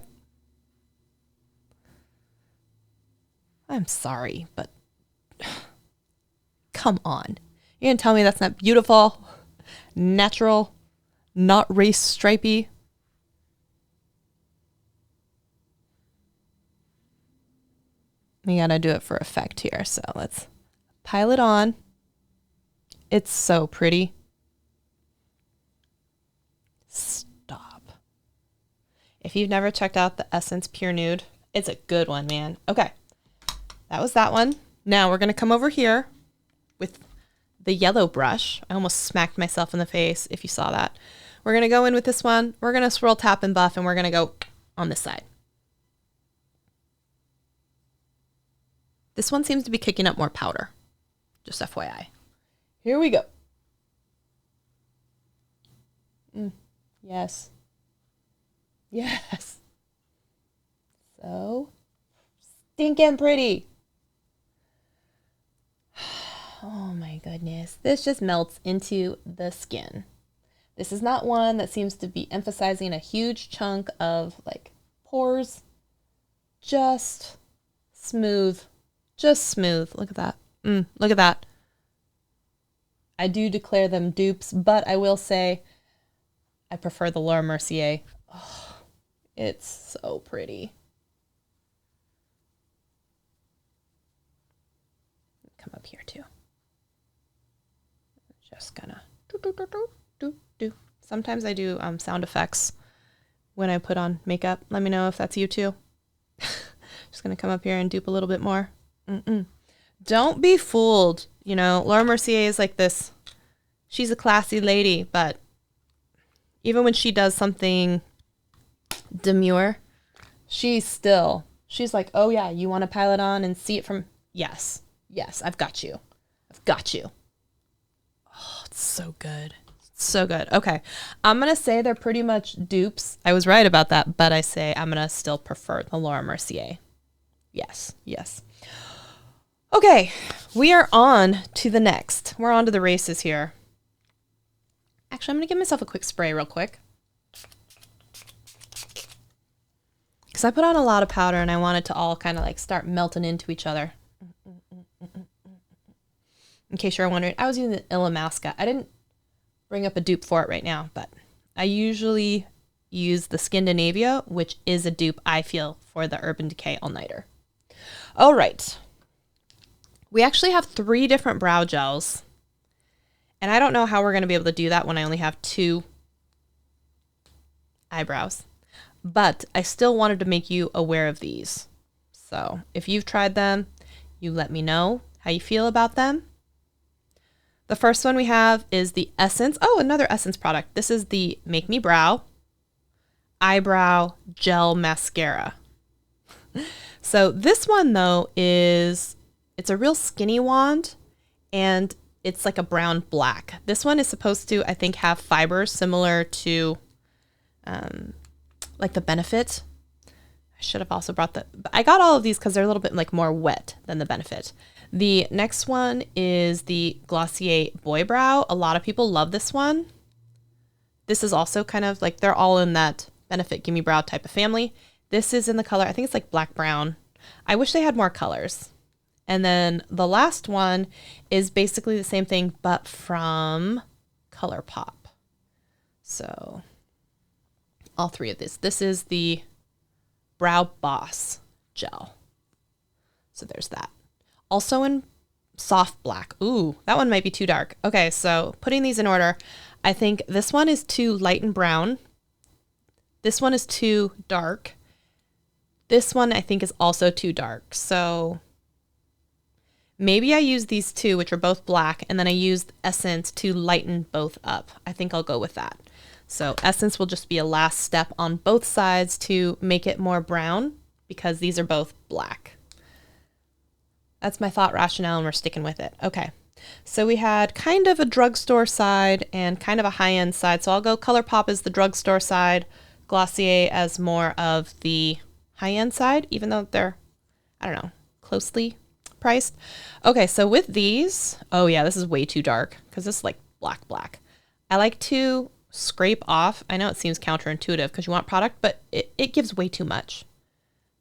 I'm sorry, but come on. You're going to tell me that's not beautiful, natural, not race stripey? We got to do it for effect here. So let's pile it on. It's so pretty. Stop. If you've never checked out the Essence Pure Nude, it's a good one, man. Okay, that was that one. Now we're gonna come over here with the yellow brush. I almost smacked myself in the face if you saw that. We're gonna go in with this one. We're gonna swirl, tap, and buff, and we're gonna go on this side. This one seems to be kicking up more powder, just FYI. Here we go. Yes. Yes. So stinking pretty. Oh my goodness. This just melts into the skin. This is not one that seems to be emphasizing a huge chunk of like pores. Just smooth. Just smooth. Look at that. Look at that. I do declare them dupes, but I will say I prefer the Laura Mercier. Oh, it's so pretty. Come up here too. Just gonna do. Sometimes I do sound effects when I put on makeup. Let me know if that's you too. Just gonna come up here and dupe a little bit more. Don't be fooled. You know, Laura Mercier is like this. She's a classy lady, but even when she does something demure, she's like, oh yeah, you want to pile it on and see it from, yes, I've got you. I've got you. Oh, it's so good. So good. Okay. I'm going to say they're pretty much dupes. I was right about that, but I say I'm going to still prefer the Laura Mercier. Yes. Okay. We are on to the next. We're on to the races here. Actually, I'm going to give myself a quick spray real quick. Because I put on a lot of powder and I want it to all kind of like start melting into each other. In case you're wondering, I was using the Illamasqua. I didn't bring up a dupe for it right now, but I usually use the Skindinavia, which is a dupe, I feel, for the Urban Decay All-Nighter. All right. We actually have 3 different brow gels. And I don't know how we're going to be able to do that when I only have 2 eyebrows. But I still wanted to make you aware of these. So if you've tried them, you let me know how you feel about them. The first one we have is the Essence. Oh, another Essence product. This is the Make Me Brow Eyebrow Gel Mascara. So this one, though, it's a real skinny wand, and it's like a brown black. This one is supposed to, I think, have fibers similar to like the Benefit. I should have also brought I got all of these because they're a little bit like more wet than the Benefit. The next one is the Glossier Boy Brow. A lot of people love this one. This is also kind of like, they're all in that Benefit Gimme Brow type of family. This is in the color, I think it's like black brown. I wish they had more colors. And then the last one is basically the same thing, but from ColourPop. So all 3 of these. This is the Brow Boss Gel. So there's that. Also in soft black. Ooh, that one might be too dark. Okay, so putting these in order, I think this one is too light and brown. This one is too dark. This one I think is also too dark. So maybe I use these 2, which are both black, and then I used Essence to lighten both up. I think I'll go with that. So Essence will just be a last step on both sides to make it more brown because these are both black. That's my thought rationale, and we're sticking with it. Okay, so we had kind of a drugstore side and kind of a high-end side. So I'll go ColourPop as the drugstore side, Glossier as more of the high-end side, even though they're, I don't know, closely priced. Okay, so with these, oh yeah, this is way too dark because this is like black. I like to scrape off. I know it seems counterintuitive because you want product, but it gives way too much.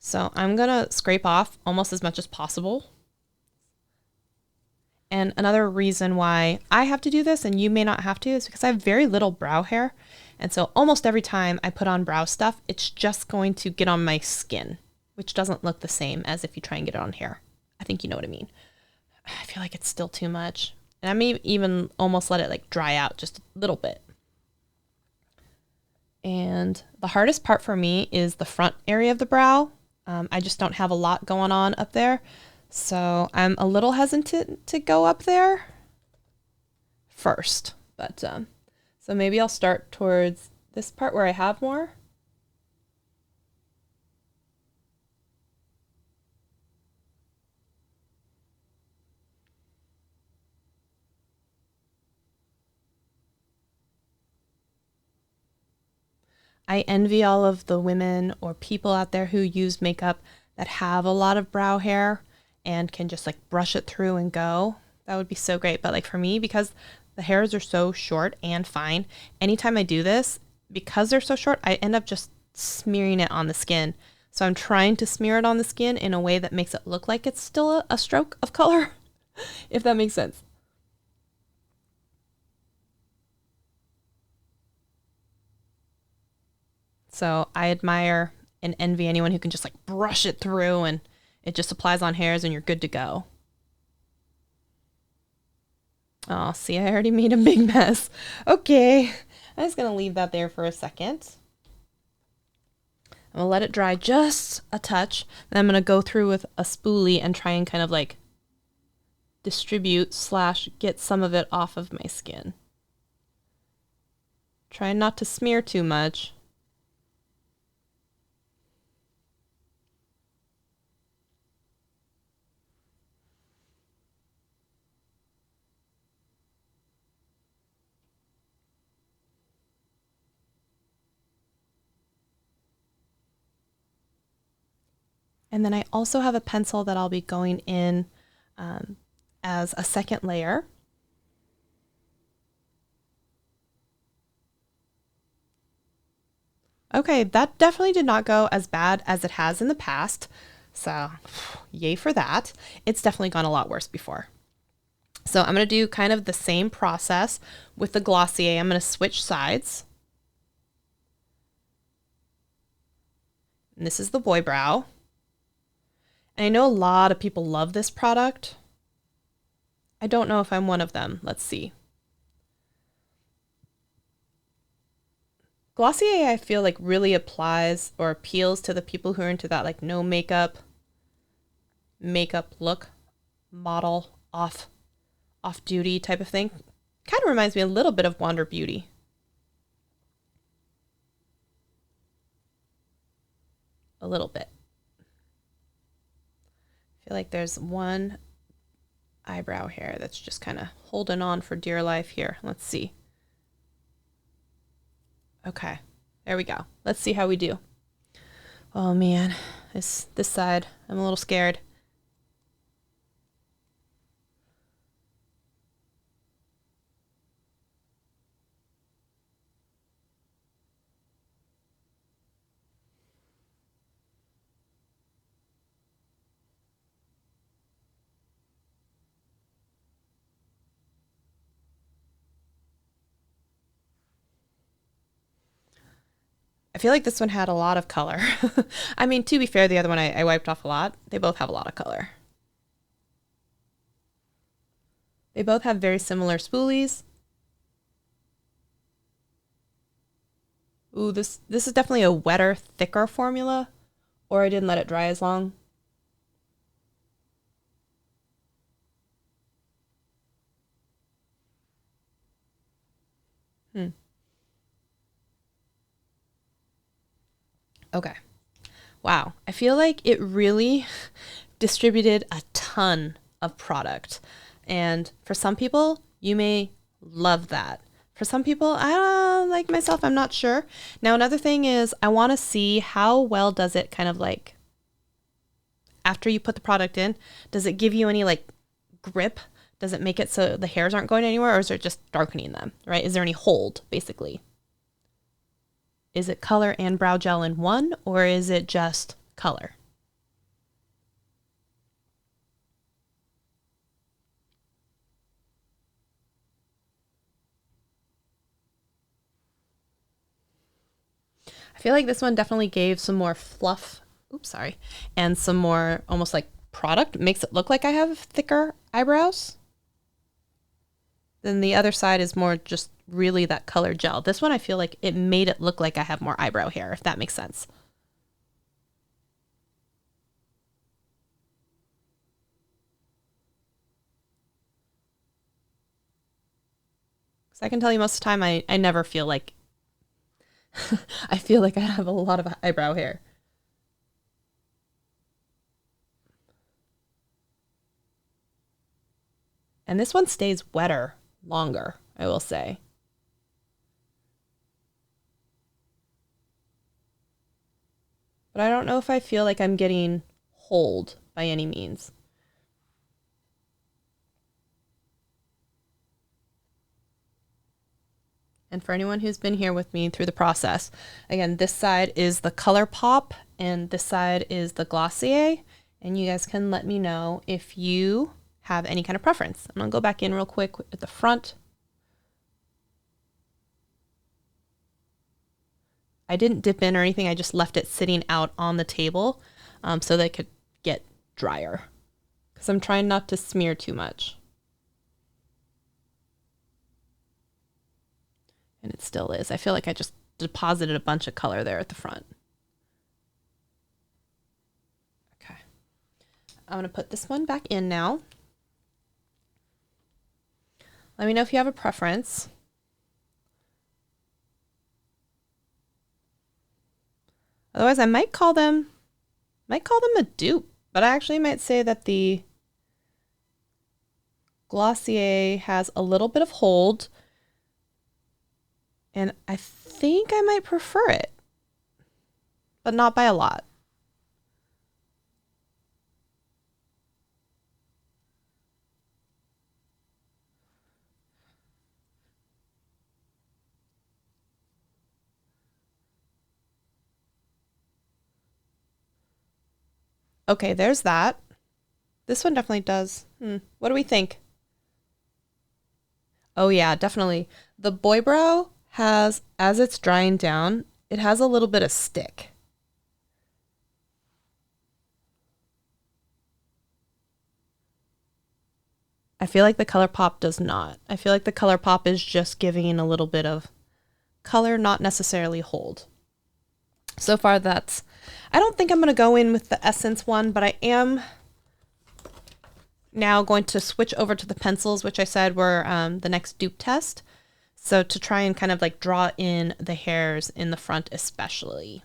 So I'm gonna scrape off almost as much as possible. And another reason why I have to do this and you may not have to is because I have very little brow hair. And so almost every time I put on brow stuff, it's just going to get on my skin, which doesn't look the same as if you try and get it on hair. I think you know what I mean. I feel like it's still too much. And I may even almost let it like dry out just a little bit. And the hardest part for me is the front area of the brow. I just don't have a lot going on up there. So I'm a little hesitant to go up there first. But so maybe I'll start towards this part where I have more. I envy all of the women or people out there who use makeup that have a lot of brow hair and can just like brush it through and go. That would be so great. But like for me, because the hairs are so short and fine, anytime I do this, because they're so short, I end up just smearing it on the skin. So I'm trying to smear it on the skin in a way that makes it look like it's still a stroke of color, if that makes sense. So I admire and envy anyone who can just like brush it through and it just applies on hairs and you're good to go. Oh, see, I already made a big mess. Okay, I'm just gonna leave that there for a second. I'm gonna let it dry just a touch. Then I'm gonna go through with a spoolie and try and kind of like distribute / get some of it off of my skin. Try not to smear too much. And then I also have a pencil that I'll be going in as a second layer. Okay, that definitely did not go as bad as it has in the past. So yay for that. It's definitely gone a lot worse before. So I'm going to do kind of the same process with the Glossier. I'm going to switch sides. And this is the boy brow. And I know a lot of people love this product. I don't know if I'm one of them. Let's see. Glossier, I feel like really applies or appeals to the people who are into that like no makeup look, model, off duty type of thing. Kind of reminds me a little bit of Wander Beauty. A little bit. I feel like there's one eyebrow hair that's just kind of holding on for dear life here. Let's see. Okay, there we go. Let's see how we do. Oh man, this side, I'm a little scared. I feel like this one had a lot of color. I mean, to be fair, the other one I wiped off a lot. They both have a lot of color. They both have very similar spoolies. Ooh, this is definitely a wetter, thicker formula, or I didn't let it dry as long. Okay. Wow. I feel like it really distributed a ton of product. And for some people, you may love that. For some people, like myself, I'm not sure. Now, another thing is I want to see how well does it kind of like, after you put the product in, does it give you any like grip? Does it make it so the hairs aren't going anywhere, or is it just darkening them, right? Is there any hold, basically? Is it color and brow gel in one, or is it just color? I feel like this one definitely gave some more fluff, and some more almost like product. Makes it look like I have thicker eyebrows. Then the other side is more just really that color gel. This one I feel like it made it look like I have more eyebrow hair, if that makes sense. I can tell you most of the time I never feel like I feel like I have a lot of eyebrow hair. And this one stays wetter longer, I will say. But I don't know if I feel like I'm getting hold by any means. And for anyone who's been here with me through the process, again, this side is the ColourPop and this side is the Glossier. And you guys can let me know if you have any kind of preference. I'm gonna go back in real quick at the front. I didn't dip in or anything. I just left it sitting out on the table so they could get drier because I'm trying not to smear too much. And it still is. I feel like I just deposited a bunch of color there at the front. Okay. I'm going to put this one back in now. Let me know if you have a preference. Otherwise, I might call them a dupe, but I actually might say that the Glossier has a little bit of hold. And I think I might prefer it, but not by a lot. Okay, there's that. This one definitely does. What do we think? Oh yeah, definitely. The Boy Brow has, as it's drying down, it has a little bit of stick. I feel like the ColourPop does not. I feel like the ColourPop is just giving a little bit of color, not necessarily hold. So far that's, I don't think I'm going to go in with the Essence one, but I am now going to switch over to the pencils, which I said were the next dupe test. So to try and kind of like draw in the hairs in the front especially.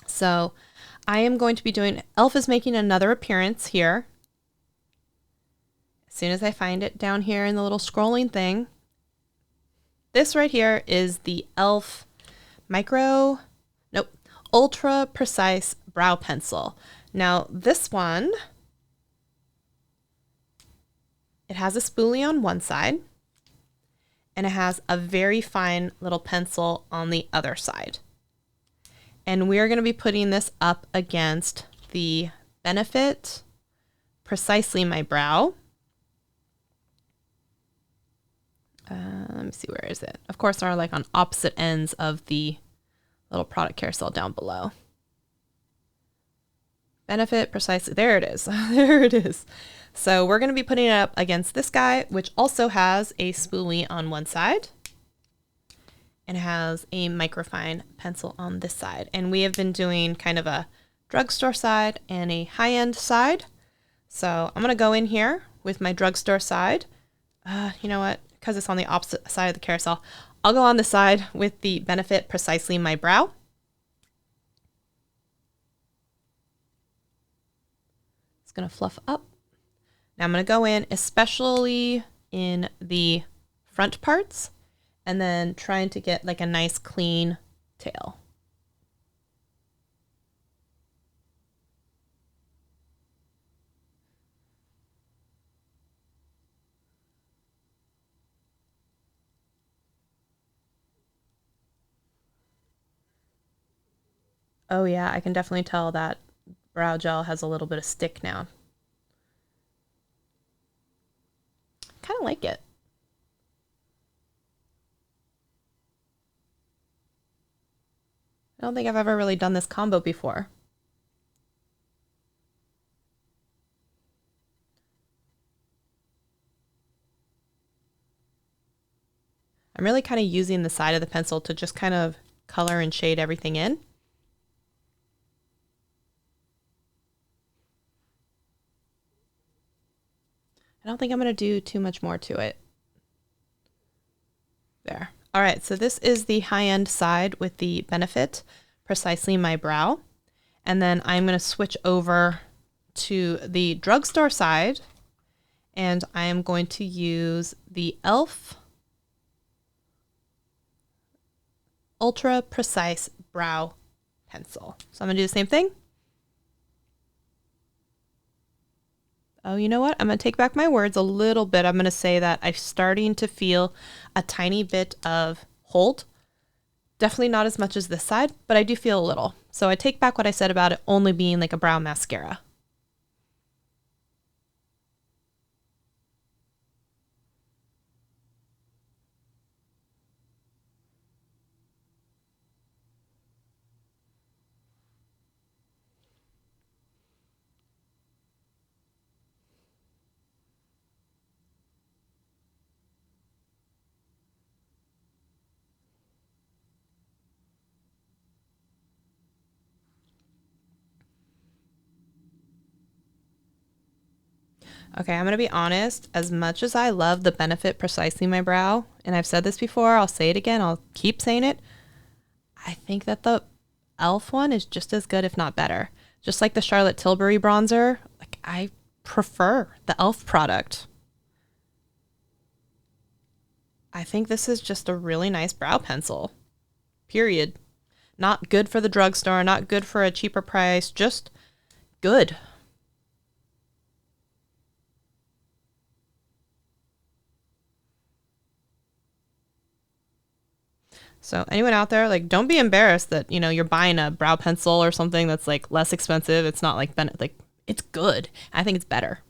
So I am going to be doing, Elf is making another appearance here. As soon as I find it down here in the little scrolling thing. This right here is the Elf Ultra Precise Brow Pencil. Now this one, it has a spoolie on one side and it has a very fine little pencil on the other side. And we're going to be putting this up against the Benefit Precisely My Brow. Let me see, where is it? Of course, they're like on opposite ends of the little product carousel down below. Benefit Precisely, there it is. There it is. So we're going to be putting it up against this guy, which also has a spoolie on one side and has a microfine pencil on this side. And we have been doing kind of a drugstore side and a high-end side. So I'm going to go in here with my drugstore side. You know what? Because it's on the opposite side of the carousel, I'll go on the side with the Benefit Precisely My Brow. It's going to fluff up. Now I'm going to go in, especially in the front parts, and then trying to get like a nice clean tail. Oh yeah, I can definitely tell that brow gel has a little bit of stick now. Kind of like it. I don't think I've ever really done this combo before. I'm really kind of using the side of the pencil to just kind of color and shade everything in. I don't think I'm going to do too much more to it. There. All right, so this is the high-end side with the Benefit Precisely My Brow. And then I'm going to switch over to the drugstore side, and I am going to use the e.l.f. Ultra Precise Brow Pencil. So I'm going to do the same thing. Oh, you know what? I'm going to take back my words a little bit. I'm going to say that I'm starting to feel a tiny bit of hold. Definitely not as much as this side, but I do feel a little. So I take back what I said about it only being like a brow mascara. Okay, I'm going to be honest, as much as I love the Benefit Precisely My Brow, and I've said this before, I'll say it again, I'll keep saying it, I think that the e.l.f. one is just as good, if not better. Just like the Charlotte Tilbury bronzer, like I prefer the e.l.f. product. I think this is just a really nice brow pencil, period. Not good for the drugstore, not good for a cheaper price, just good. So anyone out there, like, don't be embarrassed that, you know, you're buying a brow pencil or something that's like less expensive. It's not like, it's good. I think it's better.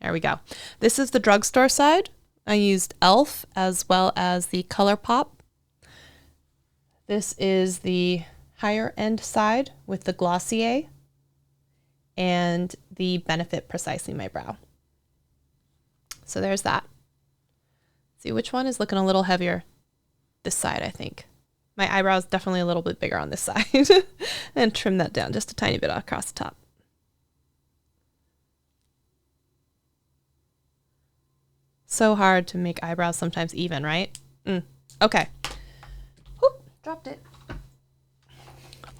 There we go. This is the drugstore side. I used e.l.f. as well as the ColourPop. This is the higher end side with the Glossier and the Benefit Precisely My Brow. So there's that. See, which one is looking a little heavier? This side, I think. My eyebrow is definitely a little bit bigger on this side. And trim that down just a tiny bit across the top. So hard to make eyebrows sometimes even, right? Okay. Whoop, dropped it.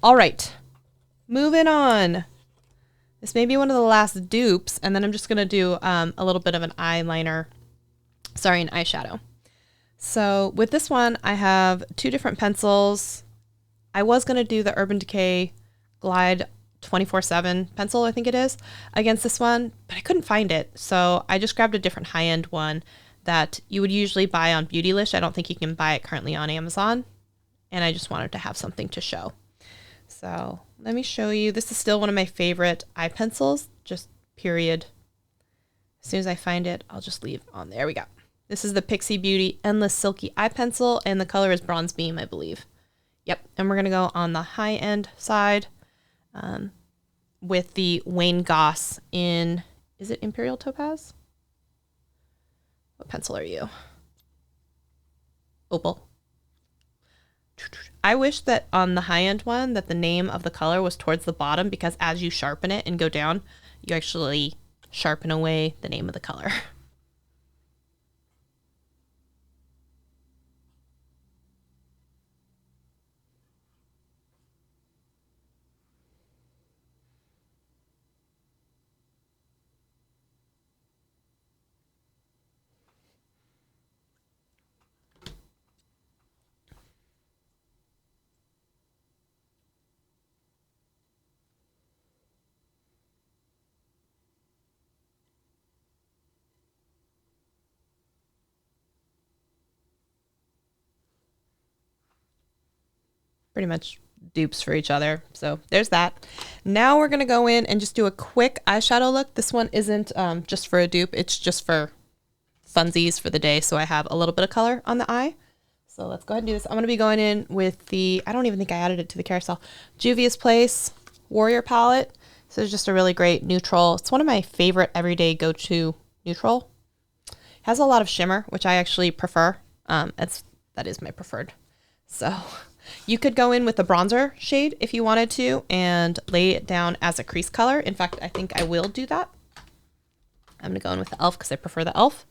All right. Moving on. This may be one of the last dupes, and then I'm just going to do a little bit of an eyeliner. Sorry, an eyeshadow. So with this one, I have two different pencils. I was going to do the Urban Decay Glide 24/7 pencil, I think it is, against this one, but I couldn't find it. So I just grabbed a different high-end one that you would usually buy on Beautylish. I don't think you can buy it currently on Amazon. And I just wanted to have something to show. So let me show you. This is still one of my favorite eye pencils, just period. As soon as I find it, I'll just leave on. There we go. This is the Pixie Beauty Endless Silky Eye Pencil, and the color is Bronze Beam, I believe. Yep, and we're going to go on the high-end side with the Wayne Goss in, is it Imperial Topaz? What pencil are you? Opal. I wish that on the high-end one that the name of the color was towards the bottom, because as you sharpen it and go down, you actually sharpen away the name of the color. Pretty much dupes for each other. So there's that. Now we're going to go in and just do a quick eyeshadow look. This one isn't just for a dupe. It's just for funsies for the day. So I have a little bit of color on the eye. So let's go ahead and do this. I'm going to be going in with the, I don't even think I added it to the carousel, Juvia's Place Warrior palette. So it's just a really great neutral. It's one of my favorite everyday go-to neutral. Has a lot of shimmer, which I actually prefer. That is my preferred. So you could go in with a bronzer shade if you wanted to and lay it down as a crease color. In fact, I think I will do that. I'm gonna go in with the e.l.f. because I prefer the e.l.f.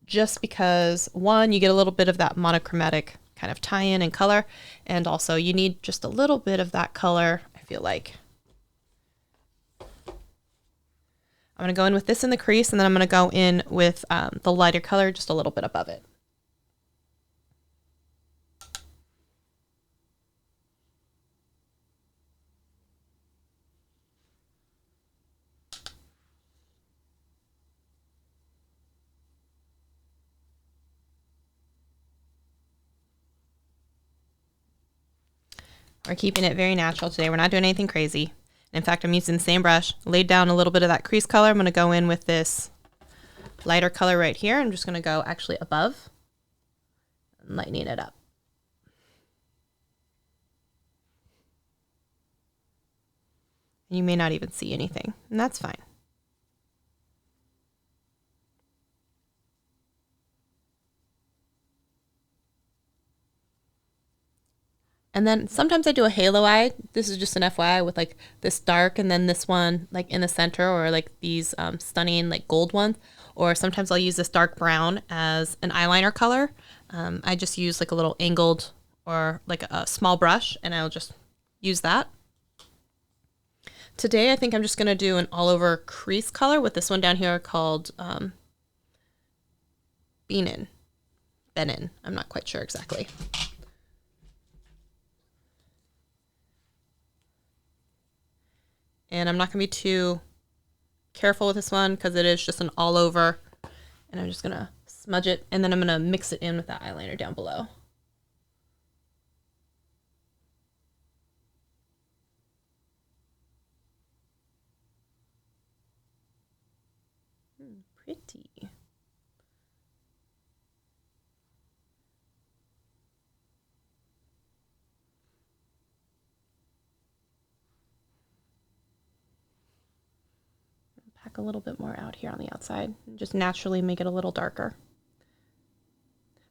Just because, one, you get a little bit of that monochromatic kind of tie-in and color, and also you need just a little bit of that color, I feel like. I'm gonna go in with this in the crease, and then I'm gonna go in with the lighter color just a little bit above it. We're keeping it very natural today. We're not doing anything crazy. In fact, I'm using the same brush, laid down a little bit of that crease color. I'm going to go in with this lighter color right here. I'm just going to go actually above and lightening it up. You may not even see anything, and that's fine. And then sometimes I do a halo eye. This is just an FYI with like this dark and then this one like in the center, or like these stunning like gold ones. Or sometimes I'll use this dark brown as an eyeliner color. I just use like a little angled or like a small brush, and I'll just use that. Today I think I'm just going to do an all over crease color with this one down here called Benin. I'm not quite sure exactly. And I'm not going to be too careful with this one because it is just an all over. And I'm just going to smudge it, and then I'm going to mix it in with that eyeliner down below. Pretty. Pack a little bit more out here on the outside and just naturally make it a little darker.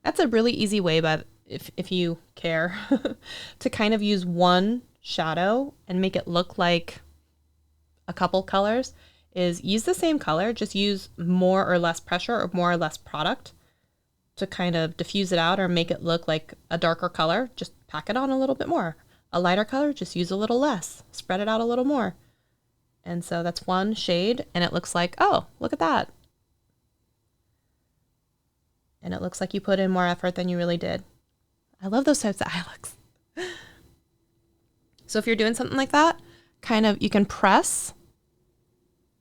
That's a really easy way, but if you care, to kind of use one shadow and make it look like a couple colors, is use the same color, just use more or less pressure or more or less product to kind of diffuse it out or make it look like a darker color. Just pack it on a little bit more. A lighter color, just use a little less. Spread it out a little more. And so that's one shade, and it looks like, oh, look at that. And it looks like you put in more effort than you really did. I love those types of eye looks. So if you're doing something like that, kind of, you can press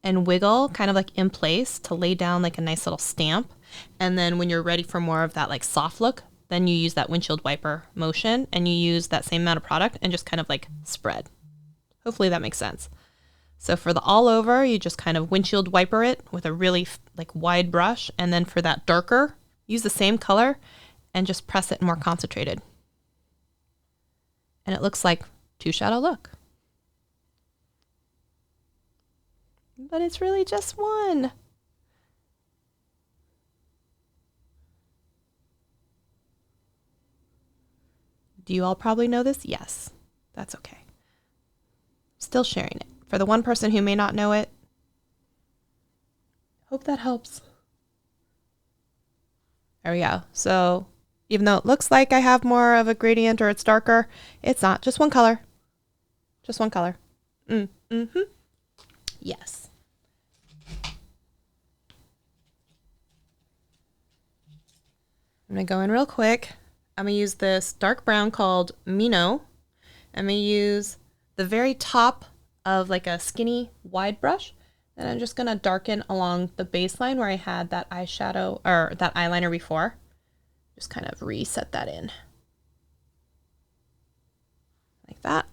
and wiggle kind of like in place to lay down like a nice little stamp. And then when you're ready for more of that like soft look, then you use that windshield wiper motion and you use that same amount of product and just kind of like spread. Hopefully that makes sense. So for the all over, you just kind of windshield wiper it with a really like wide brush. And then for that darker, use the same color and just press it more concentrated. And it looks like two shadow look. But it's really just one. Do you all probably know this? Yes, that's okay. Still sharing it. For the one person who may not know it, hope that helps. There we go. So even though it looks like I have more of a gradient or it's darker, it's not. Just one color. Just one color. Yes. I'm going to go in real quick. I'm going to use this dark brown called Mino. I'm going to use the very top of like a skinny wide brush. And I'm just going to darken along the baseline where I had that eyeshadow or that eyeliner before. Just kind of reset that in. Like that.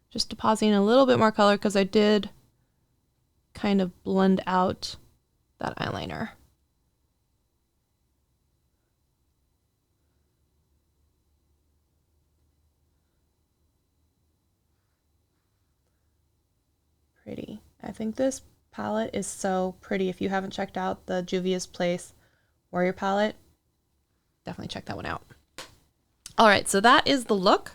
Just depositing a little bit more color because I did kind of blend out that eyeliner. Pretty. I think this palette is so pretty. If you haven't checked out the Juvia's Place Warrior palette, definitely check that one out. All right, so that is the look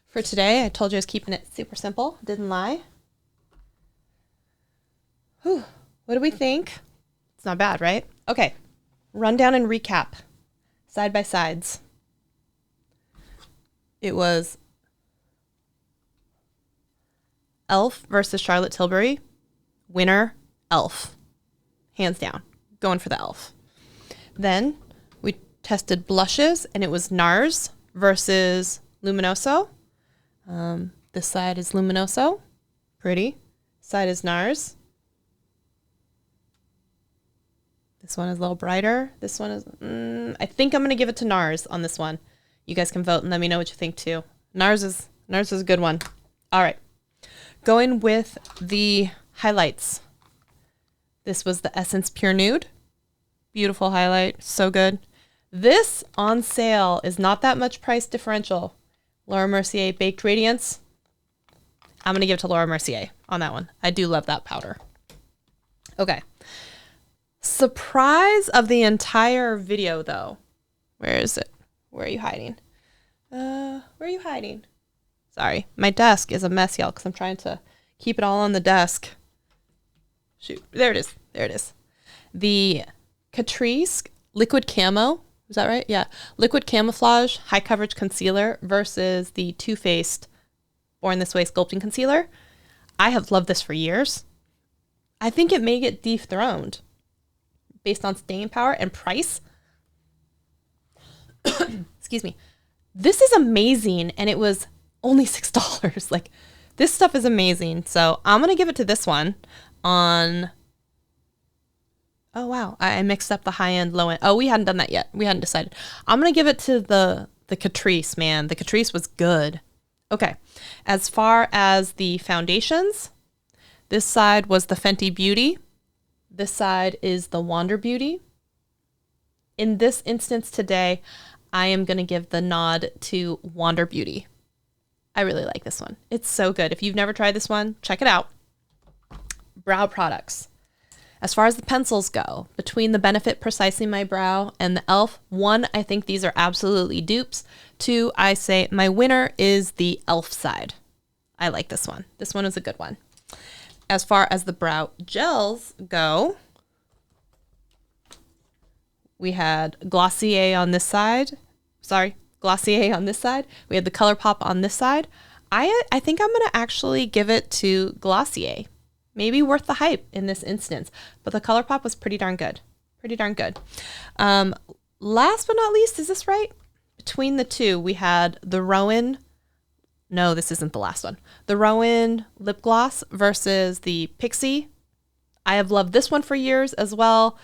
for today. I told you I was keeping it super simple. Didn't lie. Whew. What do we think? It's not bad, right? Okay, rundown and recap. Side by sides. It was Elf versus Charlotte Tilbury. Winner, Elf. Hands down. Going for the Elf. Then we tested blushes, and it was NARS versus Luminoso. This side is Luminoso. Pretty. Side is NARS. This one is a little brighter. This one is, I think I'm going to give it to NARS on this one. You guys can vote and let me know what you think too. NARS is a good one. All right. Going with the highlights. This was the Essence Pure Nude. Beautiful highlight. So good. This on sale is not that much price differential. Laura Mercier Baked Radiance. I'm going to give it to Laura Mercier on that one. I do love that powder. Okay. Surprise of the entire video, though. Where is it? Where are you hiding? Where are you hiding? Sorry, my desk is a mess, y'all, because I'm trying to keep it all on the desk. Shoot, there it is. There it is. The Catrice Liquid Camo. Is that right? Yeah. Liquid Camouflage High Coverage Concealer versus the Too Faced Born This Way Sculpting Concealer. I have loved this for years. I think it may get dethroned based on staying power and price. Excuse me. This is amazing, and it was only $6. Like, this stuff is amazing. So I'm going to give it to this one on... Oh, wow. I mixed up the high-end, low-end. Oh, we hadn't done that yet. We hadn't decided. I'm going to give it to the Catrice, man. The Catrice was good. Okay. As far as the foundations, this side was the Fenty Beauty. This side is the Wander Beauty. In this instance today, I am going to give the nod to Wander Beauty. I really like this one. It's so good. If you've never tried this one, check it out. Brow products. As far as the pencils go, between the Benefit Precisely My Brow and the e.l.f., 1, I think these are absolutely dupes. 2, I say my winner is the e.l.f. side. I like this one. This one is a good one. As far as the brow gels go, we had Glossier on this side. Glossier on this side. We had the ColourPop on this side. I think I'm going to actually give it to Glossier. Maybe worth the hype in this instance. But the ColourPop was pretty darn good. Pretty darn good. Last but not least, is this right? Between the two, we had the Rowan... No, this isn't the last one. The Rowan lip gloss versus the Pixie. I have loved this one for years as well,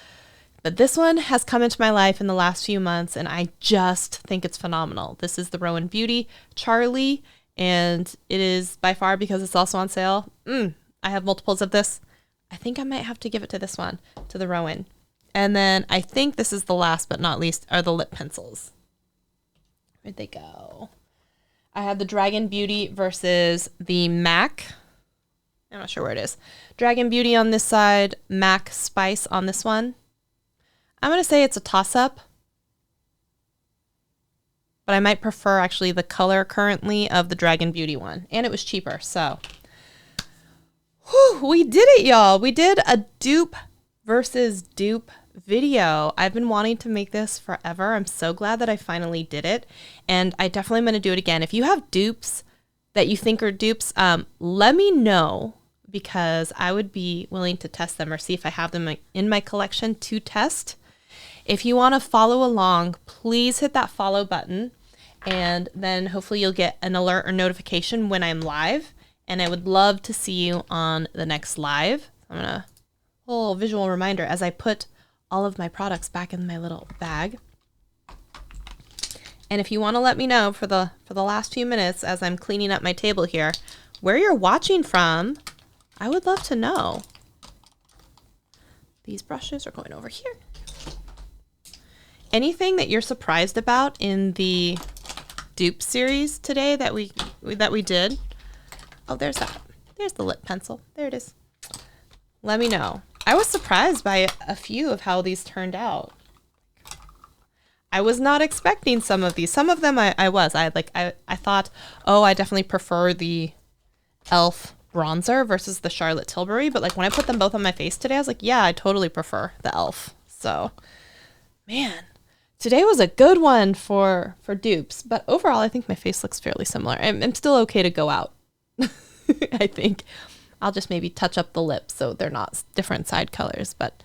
but this one has come into my life in the last few months, and I just think it's phenomenal. This is the Rowan Beauty Charlie, and it is by far, because it's also on sale. I have multiples of this. I think I might have to give it to this one, to the Rowan. And then I think this is the last but not least are the lip pencils. Where'd they go? I have the Dragon Beauty versus the MAC. I'm not sure where it is. Dragon Beauty on this side, MAC Spice on this one. I'm going to say it's a toss-up. But I might prefer actually the color currently of the Dragon Beauty one. And it was cheaper, so. Whew, we did it, y'all. We did a dupe versus dupe video. I've been wanting to make this forever. I'm so glad that I finally did it, and I definitely am going to do it again. If you have dupes that you think are dupes, let me know, because I would be willing to test them or see if I have them in my collection to test. If you want to follow along, please hit that follow button, and then hopefully you'll get an alert or notification when I'm live, and I would love to see you on the next live. I'm going to a little visual reminder as I put all of my products back in my little bag. And if you want to let me know for the last few minutes as I'm cleaning up my table here, where you're watching from, I would love to know. These brushes are going over here. Anything that you're surprised about in the dupe series today that we did? Oh, there's that. There's the lip pencil. There it is. let me know. I was surprised by a few of how these turned out. I was not expecting some of these. Some of them I was. I thought, oh, I definitely prefer the e.l.f. bronzer versus the Charlotte Tilbury. But like when I put them both on my face today, I was like, yeah, I totally prefer the e.l.f. So, man, today was a good one for dupes. But overall, I think my face looks fairly similar. I'm still okay to go out. I think I'll just maybe touch up the lips so they're not different side colors. But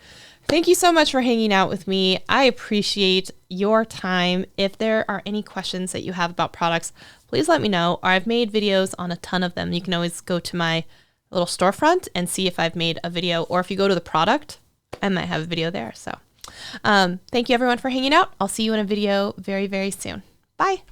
thank you so much for hanging out with me. I appreciate your time. If there are any questions that you have about products, please let me know. Or I've made videos on a ton of them. You can always go to my little storefront and see if I've made a video, or if you go to the product, I might have a video there. So thank you everyone for hanging out. I'll see you in a video very, very soon. Bye.